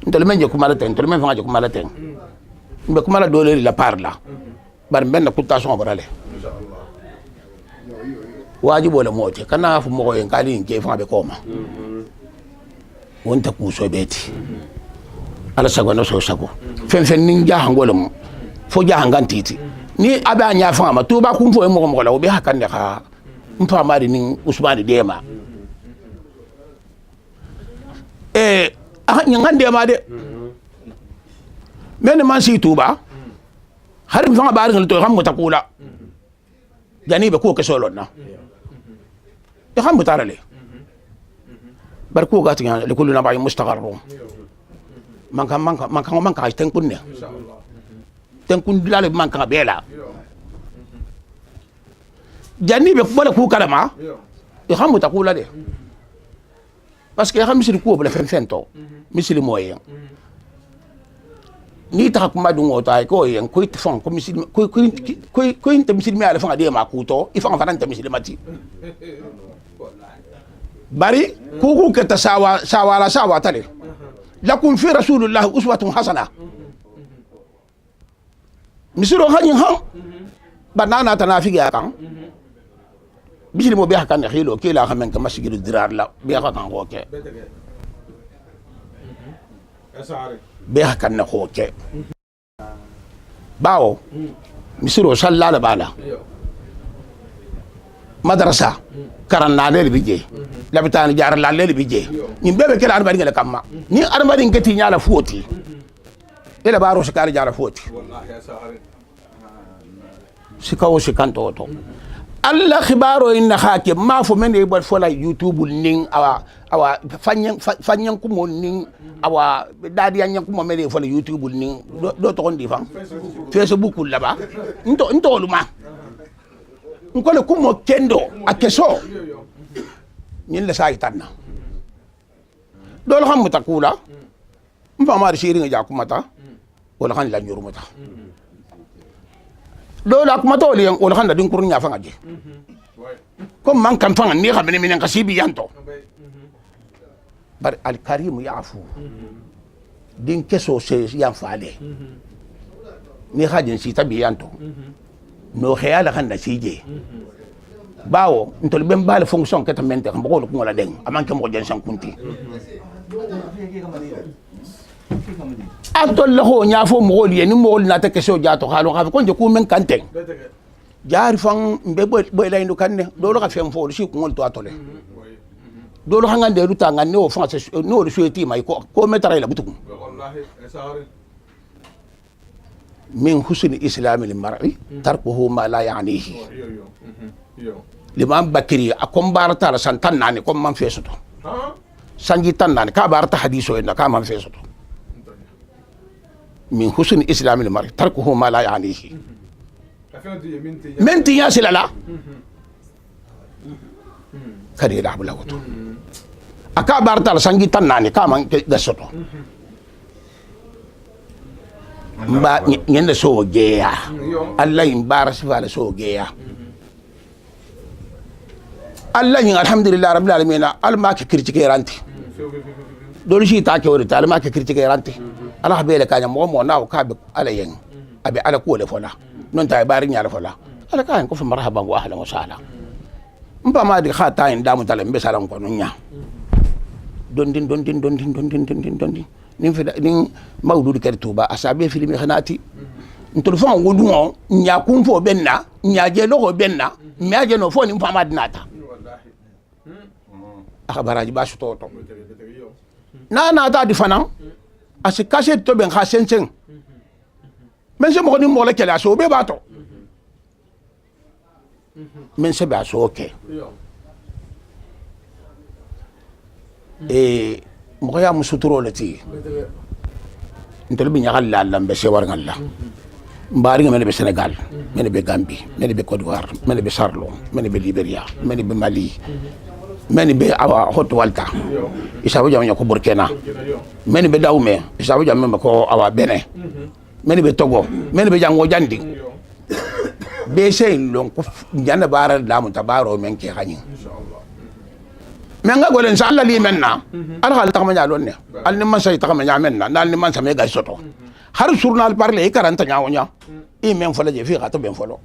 ntol men je kumala ten ntol men fanga je kumala ten be kumala dole la parla bar ben na kutation barale wajibo le moje kana fu mo en kali en ke fanga be koma wonta ku so beti ala sago no so sago fen nin jahangolum fo jahangan titi ni aba nya fanga ma to ba kun fo mo la obi hakan ne ka mfa mari nin usman dema nyangan dema de men man si tuba har mi fanga ba ringal to xam ko takula jani be ko ke solo na ya xam butarale barku gati ngana le kullu nabai mustaqarrum man kan ten kunne ten kun dilale man kan bela janni be bala ku kalama e xamu takula de parce que xam misiri ku bala fen to misiri moyen ni ta kuma dun o ta ko yen ko it fon ko misil ko inte misil mi ala fon ade ma kuto ifan fanan ta misil mati bari ku ke ta sawa tale lakum fi rasulillah uswatun hasana misiro hanyin han banana ta nafi ya kan bisil mo be hakan ne khilo ke la khamen ka masjidu dirar la be hakan ko ke be hakan ne ko ke bawo misiro sallala bala madrasa karanna le bije labitan jar la le bije ni bebe kala arbari ngala kamma ni arbari ngati nyala foti ila baro shikari jara foti wallahi ya sahari sikawo shikanto to alla khibaro inna hakim ma fo men e bol fola youtube ning awa fanyan kumo ning awa dadi yan kumo men e fola youtube ning do to on di fam facebook laba nto luma nkole kumo kendo akeso nyin la sai tanna dol xam mutakula mfa ma shiri nga jakumata wala kan la nyurumata dol akumata wala kan da din kurnya fa ngaje comme man kan fa ni xam ne minen kasibi yanto bar al karim yafu din keso se yan faale ni khadin si tabi yanto no khayala kan da sije bawo ntol ben bal fonction ketamente ko ko ngola deng amanke mo den sankunti atol la ho nya fo mo li ni mo na ta keso jato khalo kha ko je ku men kanteng jaar fan be boy lay ndu kanne do lo ka fem fo si ko ngol to atole do lo hanga de ruta ngane o fa no do sueti mai ko metare la butukum wallahi esare min husni islamil mar'i tarkuhu ma la ya'nihi liman bakiri akom barata la santan nani kom man fesoto sanji tan nani ka barata hadiso en ka man fesoto min husni islamil mar'i tarkuhu ma la ya'nihi menti ya silala kadi da bula goto aka barata la sanji tan nani ka man gasoto mba nyende so geya Allah imbaras fala so geya Allah yin alhamdulillah rabbil alamin al ma ke kirci ke ranti dole shi ta ke wori ta al ma ke kirci ke ranti Allah be le kanya mo na ka be ala yen abi ala ko le fola non ta bari nya la fola ala kan ko fa marhaban wa ahlan wa sahlan mba ma di khata in damu talam be salam ko nunya dondin nin fida nin mawdudu kadi tuba asabe filimi khanati ntol fon wodungo nya kun fo benna nya je logo benna nya je no fo ni fama dinata akhbaraji basu toto na ta di fanan asikase to ben khasensen men se mo ni mo le kala so be bato men se ba so okay mo ya musuturo lati ntol bi nyagal la lambe se war ngalla mbari ngene be Senegal ngene be Gambie ngene be Côte d'Ivoire ngene be Sarlo ngene be Liberia ngene be Mali ngene be awa Haute Volta isabu jam ko Burkina ngene be Dahomey isabu jam ko awa Benin ngene be Togo ngene be jango jandi be sey lon ko janna bara lamu tabaro men ke hani men nga golen sa Allah li menna ala hal takama nyalon ne al ni man say takama nya menna nal ni man sa me gay soto har journal parler 40 nya wonya e men fola je fi xata ben folo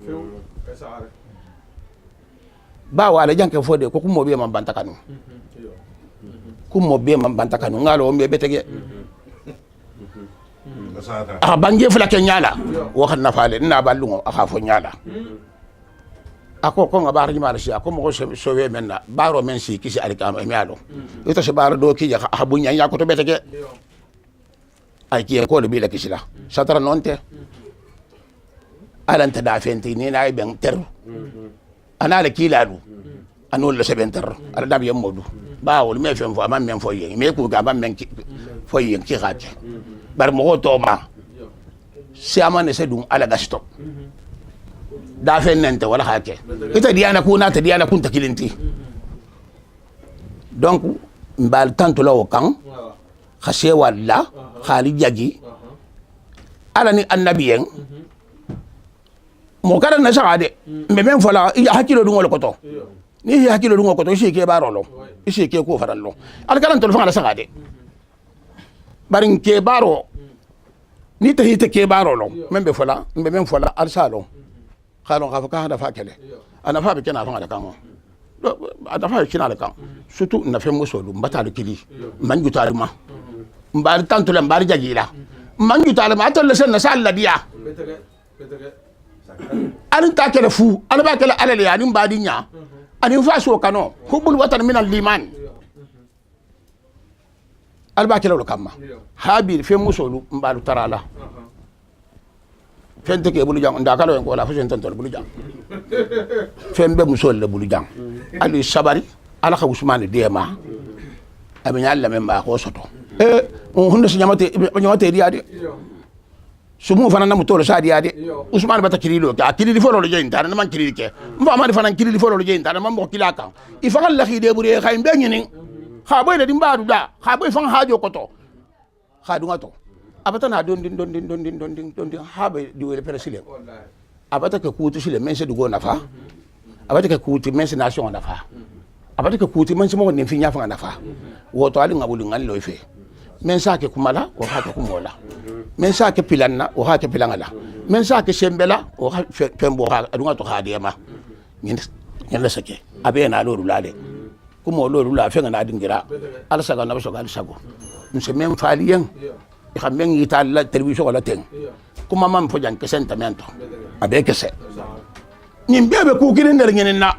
ba wala janke fode ko kumo be man bantakanu kumo be man bantakanu ngalo o me betege bangi fula ke nyala wo xana faale na balungo akha fo nyala ako ko ngabar ni marsi ako mo so we menna baro men si kisi alikama mi alo ito se baro do ki ya habunya ya ko to betege ay ki ko le bi la kisila satara nonte alanta da fenti ni na ben ter ana le kilalu anul le seben ter ala dab yam modu bawol me fen fo am men fo yen me ko ga ban men fo yen ki gaje bar mo to ma si amane se dum ala gasto da fen nente wala hake ita diana kuna ta diana kun takilinti donc mbal tanto lawo kan khase wala khali jagi ala ni annabiyen mo kada na saga de me men fola ya hakilo dun wala koto ni ya hakilo dun koto shi ke barolo shi ke ko farallo al kalan tol fanga saga de barin ke baro ni ta hita ke barolo men be fola me men fola al salo khalo ka fa da fa kele ana fa be kana fa da kan ada fa kina da kan surtout na fe musolu mbata da kili man juta ma mbar tanto le mbar jagila man juta ma to le sen na salla dia anin ta kele fu ala ba kele alale anin ba dinya anin fa so kano hubul watan min al-liman alba kele lo kamma habil fe musolu mbalu tarala fente ke bulu jang ndakalo en ko la fashion tonton bulu jang fembe musol le bulu jang ali sabari ala ka usman dema abenya alla memba ko soto on hunde nyamate diade sumu fana na mutolo sa diade usman bata kirilo ka kirili folo lo jeen tan man kirili ke mba ma fana kirili folo lo jeen tan man mo kilaka ifa la khide buri khay be nyini kha boy le dimba da kha boy fan hajo koto kha dunga to abata na dondin habe diwele persile abata ke kutu sile mense dugo nafa abata ke kutu mense nation nafa abata ke kutu mense mo ni finya fa nafa woto ali ngabulu ngal lo fe mensa ke kumala o ha ke kumola mensa ke pilanna o ha ke pilangala mensa ke sembela o ha fembo ha adunga to ha dema nyenda sake abe na lo rulale kumo lo rula fe na dingira ala saga na so gal sago nse mem faliyen men yita la television wala ten kuma man fo jan kesen tamento abe kese nim bebe ku kirin der ngenen na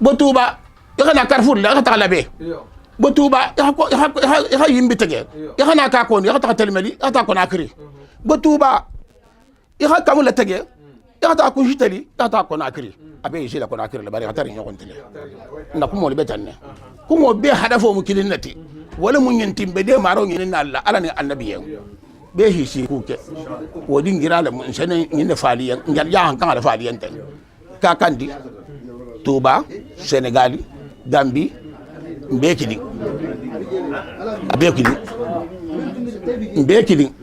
botuba yakana carrefour la ta la be botuba ya yimbi tege yakana ka ko ya ta telmeli ya ta ko nakri botuba ya ka mula tege ya ta ko hitali ya ta ko nakri abe yisi la ko nakri la bari hatari nyokon tele na kumo le betanne kumo be hadafo mu kirin nati wala mun yantin be de maro nyin na Allah ala ne annabiyen be hisi kuke wodin gira la mun sanin yin da faliyan ngal ya han kan da faliyan tan ka kandi Touba Senegal Gambie mbekidi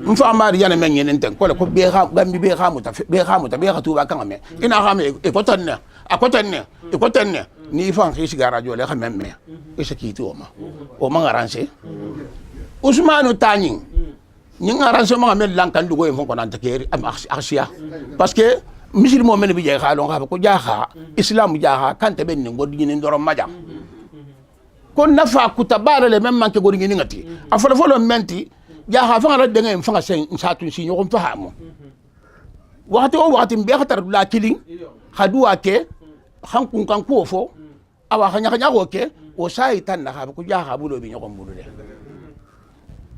mfa mari yana men yin tan ko ko be ha Gambie be ha muta Touba kan me ina ha me e ko tanne ni fan xisi garajo le xamemme e sakiti o ma ngaranse Ousmane Tagning ni ngaranse ma mel lankan dugo en fon ko nan takeri am akhsia parce que misil mo men bi je xalon xa ko jaxa islam jaxa kante ben ni ngodi ni ndoro maja ko nafa ku tabala le même manke godi ni ngati afala folo menti jaxa fa ngara de ngem fa sen satu si ñoko fahamu waxati be xatar la killing xaduwa ke xankun kan ko fo awa khanya ko ke o sai tan na ko ja bulo bi nyoko bulu de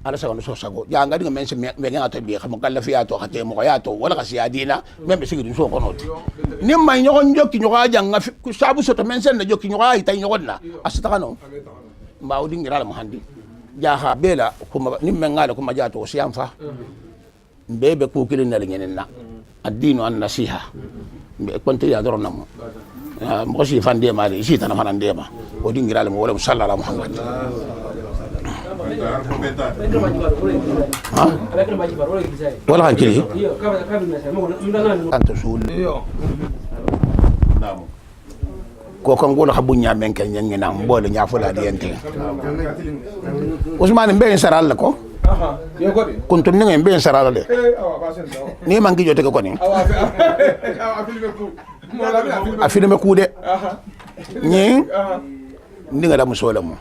ala sa no so sago ja ngadi men se me ngata bi xam kala fiya to khate mo ya to wala khasi adina membe sigi so ko not ni may nyoko njokki nyoko ja nga ku sabu so to men sen na jokki nyoko ay tay nyoko na asata no mbaaw di ngira mo handi ja ha bela kuma ni men ngala kuma ja to siyam fa mbebe ku kilin na ngenen na addinu an nasiha mbe konte ya doro namo mo si fan de mali si tan fanan de ma o dingira mo wala sallallahu muhammad wala kan kili anto sul ko kan gola habunya men ken nyen na mbole nya fula di ente Ousmane mbe saral ko kuntum ni mbe saral de ni mangi jote ko ni a filme kuude ni ndinga da musola mo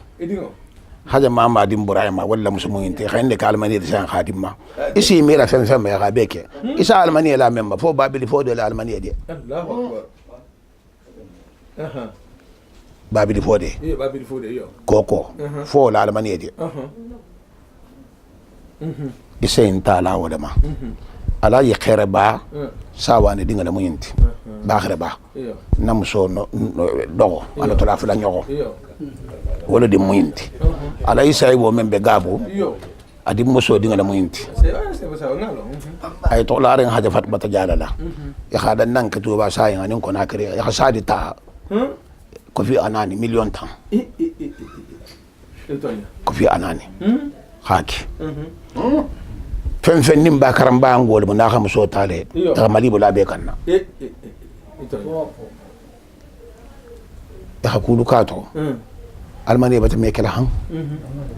haja mama dim burayma walla musumo inte khande kalmani de san khadimma isi mira fen ya gabeke isa almani la memba fo babili fo de la almani de Allahu akbar babili fo de yo koko fo la almani de ise intala wala ma ala ye khere ba sawane dinga la muyinti ba khere ba nam so no dogo ala to la fula nyoko wala di muyinti ala isa wo membe gabo adi muso dinga la muyinti ay to la ren haja fat bata jalala ya khada nan ka to ba sai ngani ko na kare ya khasadi ta ko fi anani million tan ko fi anani haki fen fen nim ba karamba ngol mo na xam so tale ta mali bo la be kanna ya hakulu kato almani bata me kala han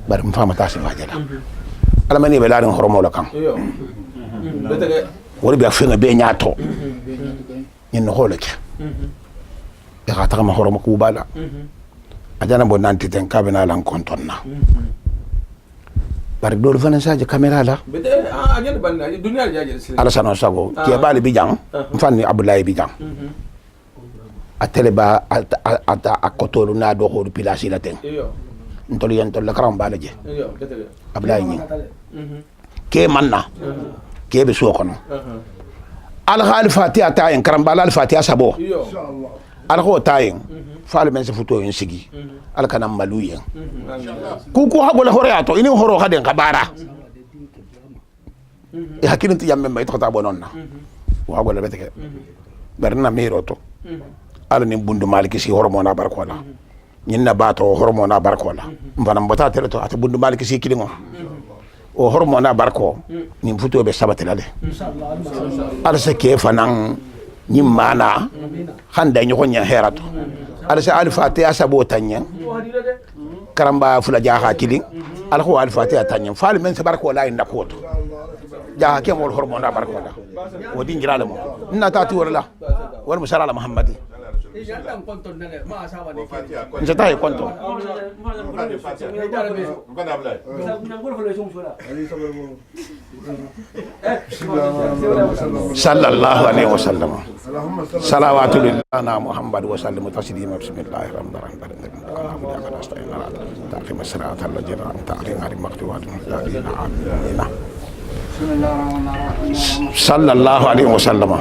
bar mu fama tashi majala almani be larin horomo la kan wori be fenga be nyaato nyen no holake ya ka ta ma horomo ku bala ajana bo nanti ten kabina lan kontonna bar do fana saje camera la ala sana sago ke bali bijang mfanni abdoulaye bijang atele ba ata akotolu na do hodu pilasi la ten ntoli yantol la karam bala je abdoulaye ni ke manna ke be so kono al khalifati ata en karam bala al fatiha sabo al ko tayen faale men se futo yin sigi al kana maluyen ku hagola horeato ini horo haden kabara e hakilin ti yamme may tota bononna wa hagola beteke berna miroto ala ni bundu maliki si hormona barkola nyinna bato hormona barkola mbana mbota teleto ata bundu maliki si kilingo o hormona barko ni futo be sabatilade ala se ke fanan nyimana handa nyoko nya herato ala sa al-fatiha sabo tanya karamba fula jaha kilin ala ko al-fatiha tanya fal men se barko la inda ko to jaha ke mo hormona barko la o din jirala mo inna tati wala wal musalla muhammadi njata e konto sallallahu alaihi wasallam salawatu lillahi muhammad wa sallam taslima bismillahir rahmanir rahim sallallahu alaihi wasallam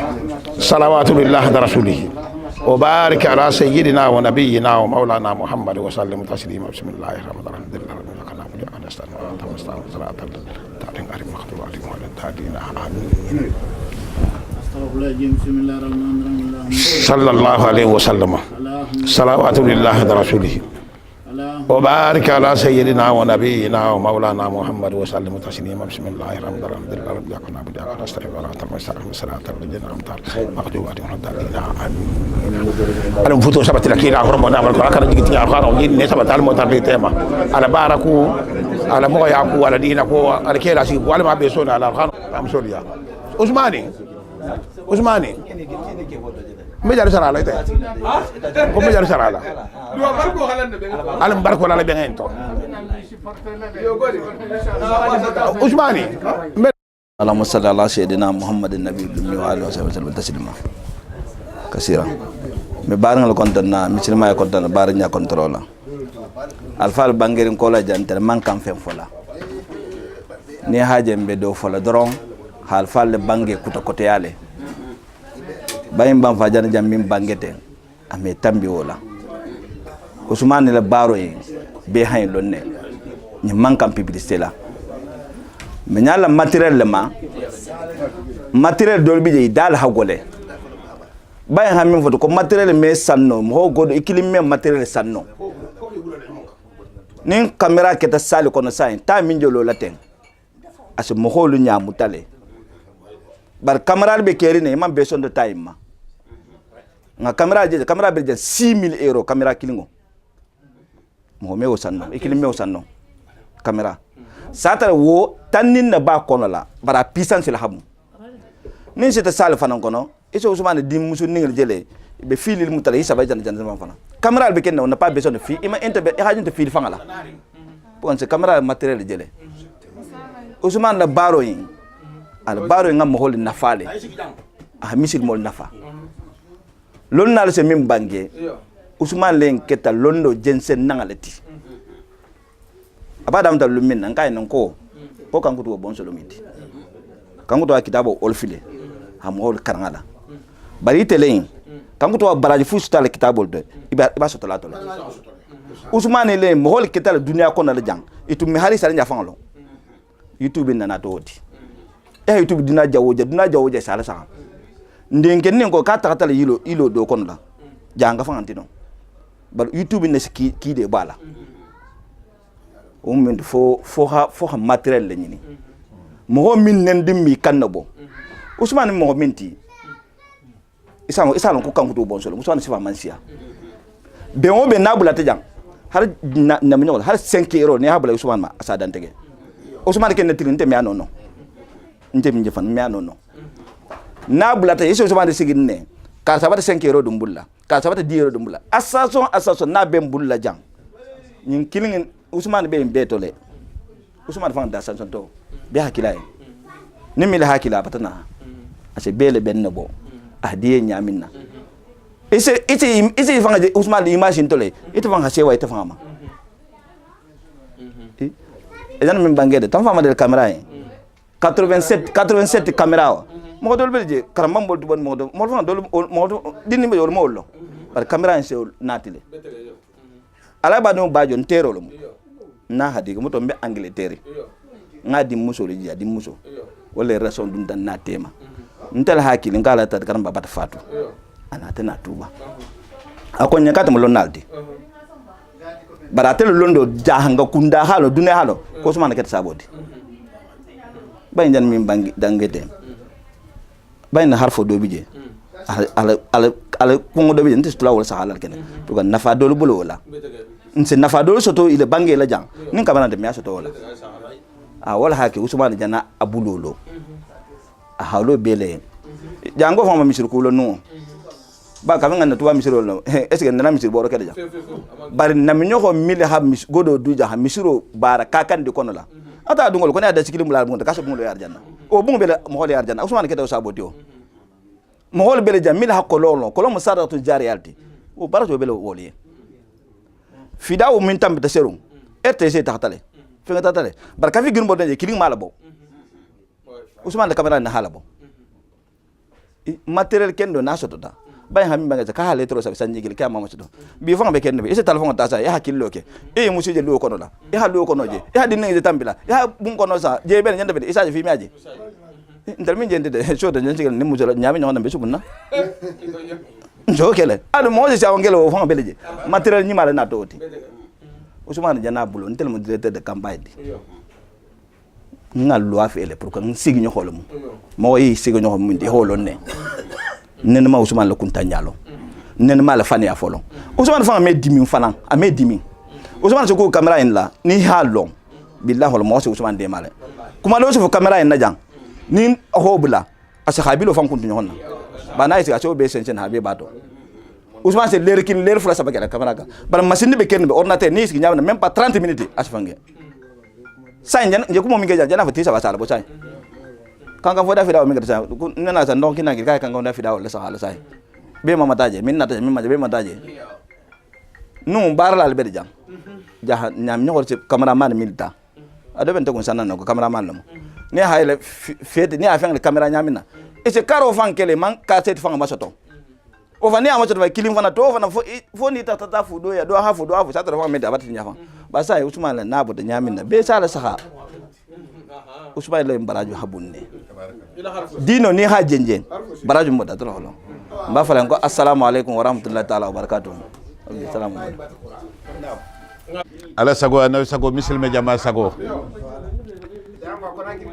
salawatu lillahi rasulihi وبارك على سيدنا ونبينا ومولانا محمد وسلم تسليما بسم الله الرحمن الرحيم صلى الله عليه وسلم صلوات لله ورسوله وبارك على سيدنا ونبينا ومولانا محمد وسلم تسليما بسم الله الرحمن الرحيم رب يكن عبد الله استغفر الله تعالى صلاه الذين انعمت عليهم مغضوب عليهم على فوتو سبت لكينا هرمونا بركه كان جيتي اخر جين سبت على موتر تيما على باركو على موياكو على دينكو على كيلا سي ولا ما بيسون على الخان ام سوريا عثماني مجال سرا لا تي ko mejal sara la do barko halande be alam barko la be ngento usmani اللهم صل على سيدنا محمد النبي وعلى اله وصحبه تسليما كثيرا me barangal kontana misilma ya kontana baranya kontrola alfal bangerin kola jantel man kam fen fola ni haje mbe do fola doron hal fal bange kuta kote yale bayin ban fajana jammin bangete ame tambi wala usmane la baro yi be hay lonne ni man kam publicité la me nyala matériel le ma matériel dolbi je dal hagole bayin hamin foto ko matériel me sanno mo godo ikilime matériel sanno nin camera keta sali kono sain ta min jolo laten aso mo holu nyamu tale bar camera be kerine man be son de time ma nga camera be 6000 euros camera kilingo mo me o sanno ikilime o sanno camera satara wo tanin na ba kono la bara puissance la hamu nin sita sali fanan kono iso usmane dim musu ningel jele be filil mutala isa ba jan man fana camera be ken on n'a pas besoin de fil ima interbe hajun te fil fangala bon c'est camera matériel jele usmane la baro yin al baro ngam mo hol nafale ah misil mol nafa lon na le se mim bange usmane len keta londo jensen nangaleti abada mta lumin ngai nan ko kan kuto bon solo miti kan kuto kitabo olfile am hol karangala bari telen kan kuto baraji fu stale kitabo de iba sotola to usmane len mo hol kitala dunia ko na le jang itu mi hari sala njafan lo youtube na to odi youtube dina jawoje sala sa ndenge nengo ka takatala ilo do kon la janga fangantino bar youtube ne ki de bala moment fo ha matériel le nyini mo min nen dim mi kannabo Usman mo minti isa ko kan ko bon solo Usman sifa mansia be o be nabula te jang har na mi har 5 euro ne habula Usman ma asa dan tege Usman ken ne tilinte mi anono nte mi jefan mi anono nabula te yeso Usman de sigin ne ka sabata 5 euro dum bulla ka sabata 10 euro dum bulla assasson na be bulla jang nyin kilingen Usman be betole Usman fan da sanson to be hakila ni mi la hakila patana ase bele benno bo ahdiye nyaminna ise fanga Usman imagine tole ite fanga sewa ite fanga ma edan min bangede tan fama del camera 87 camera mo dol belje karam bol bon mo fanga dol mo dinni be mo lo par camera en se natile ala ba no bajo ntero lo na hadi mo to be Angleterre ngadi muso le dia di muso wala raison dum dan na tema ntel hakili ngala ta karam baba fatu ana tana tuba akonya kata mo lonaldi baratel londo jahanga kunda halo dune halo ko suma na ket sabodi bay ndan min bangi dangede bay na harfo do bije ala kongo do bije ntis tula wala sahala kene to ga nafa do bulo wala nse nafa do soto ile bangi la jang nin ka banande mi soto wala wala hake usman jana abulolo halo bele jango fama misir ko no ba ka ngana tuwa misiro lo est-ce que nana misir boro kede ja bari na mi nyoko mili ha mis godo duja ha misiro bara kakan de kono la ata dungol ko ne ada sikili mulal bunta kaso bungo yar janna o bungo bele mo hol yar janna usman kede o saboti o mo hol bele jam mili ha kololo kolom sadatu jariyalti o barato bele woli fida o min tambe serum RTC taxtale fi nga taxtale bar ka fi gën bo daje kiling mala bo usman de camera na hala bo matériel kendo na soto da bay hammi banga ka hale tro sa sanji gil kama moto bi fanga be kendo be ese telephone ta sa ya hakillo ke musu je lo kono la ha lo kono je dinne je tambila bun kono sa je ben nyanda be isa je fi miaje ndal min jende de so de nyanji ni musu nyami nyona be subunna jokele adu mo je sa ngelo fanga be je matériel ni mala na toti Usman jana bulo ntel mo directeur de campagne ngal lo afele pour que sigi ñu xolum mo yi sigi ñu xolum ndi holon ne nen ma Usman la kunta nyalo nen ma la fani afolo Usman fa me dimi fana a me dimi Usman so ko camera en la ni halom billahi wal mo so Usman de male kuma lo so camera en na jang ni hobula asa khabilo fan kuntu ñonna bana isi aso be sensen habe bato Usman c'est l'air fula sa bagala camera ka bar machine be ken be ordinateur ni isi nyawna même pas 30 minutes asfange sai njan je ko mo mi ga jana fa tisa basala bo sai kanga foda fida o mi ga sai nana sa ndon kina ga kanga onda fida wala sa hala sai be mama taje min nata min ma be mama taje nu barala al be jang ja nyam nyol ci cameraman milita ado ben to ko sanan ko cameraman lam ne hayle fete ni afan camera nyamina e se karo fan kele man ka set fan ma soto o fa ni amato ba kilim fana to fana fo ni tata fu do ya do ha fu sa to fa me da bat nyafa ba sai Usman la nabu da nyamina be sala saha Usman la baraju habunne dino ni ha jenjen baraju mo da to holo ba fa ko assalamu alaikum wa rahmatullahi ta'ala wa barakatuh assalamu alaikum ala sago na sago misil me jama sago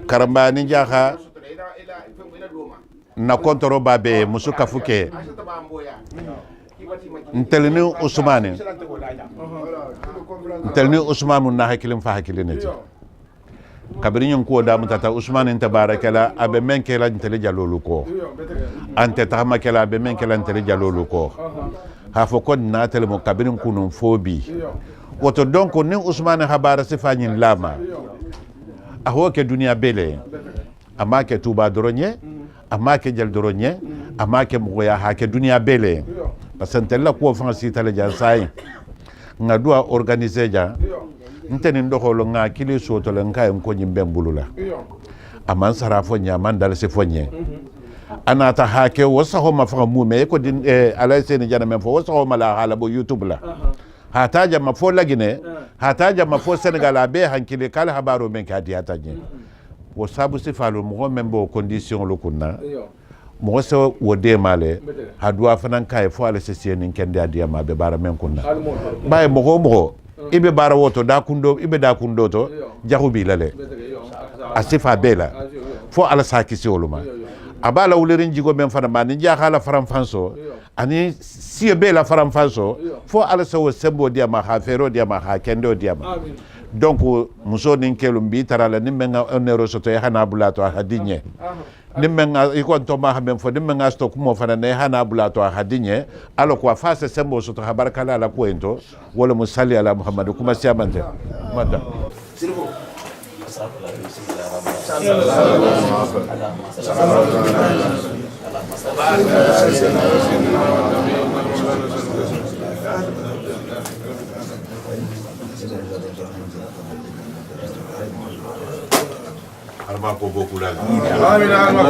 karamba ni jaha na kontoro babe musu kafuke ntelni Usman mun na hakilim fa hakilinati kabirin ko da mutata Usman tabarakala abe men kala ntele jalolu ko ante tahma kala abe men kala ntele jalolu ko ha fo ko na tele mo kabirin kunun fobi woto donc ni Usman habara sifanyin lama aho ke dunia bele ama ke tuba doronye ama ke jal doronye ama ke moya ha ke dunia bele parce que ntela ko fa sitale jan sai nga dua organiser ja nteni ndoxolo nga kili soto le nga ko nyimbe mbulula aman sara fo nyaman dal se fonye anata hake wasaho ma fa mu me ko din ala seni jana men fo wasaho mala hala bo YouTube la hataja ma fo lagine hataja ma fo Senegal abe hankile kala habaro men ka diata nyi wo sabu se falu mo membo condition lo kunna mo so wode male hadwa fanan kay fo ala se seni kende adia ma be bara men kunna baye mo ibe bara woto da kundo ibe da kundo to jahubi lale a sifa bela fo ala sa kisi oluma abala wulerin jigo men fana ma ni jahala faram fanso ani siye bela faram fanso fo ala sawo sembo diama ha fero diama ha kendo diama donc muso nin kelum bi tarala ni menga onero soto ya hana bulato hadinye ni menga iko to ma haben fo ni menga sto kumo fana ne hana bulato hadinye alo kwa fase sembo soto habarkala la kuento wala musalli ala muhammad kuma siamante mata Alma ko beaucoup là. Amin alma.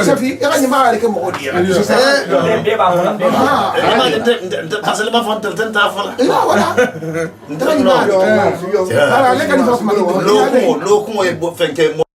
Safi, ya kan ma ke mo dia. Dia bangun. Pasal ma fon tel ta fala. Wala. Ndan ma. Ala le kan fo ma. Lo ko e bo fenke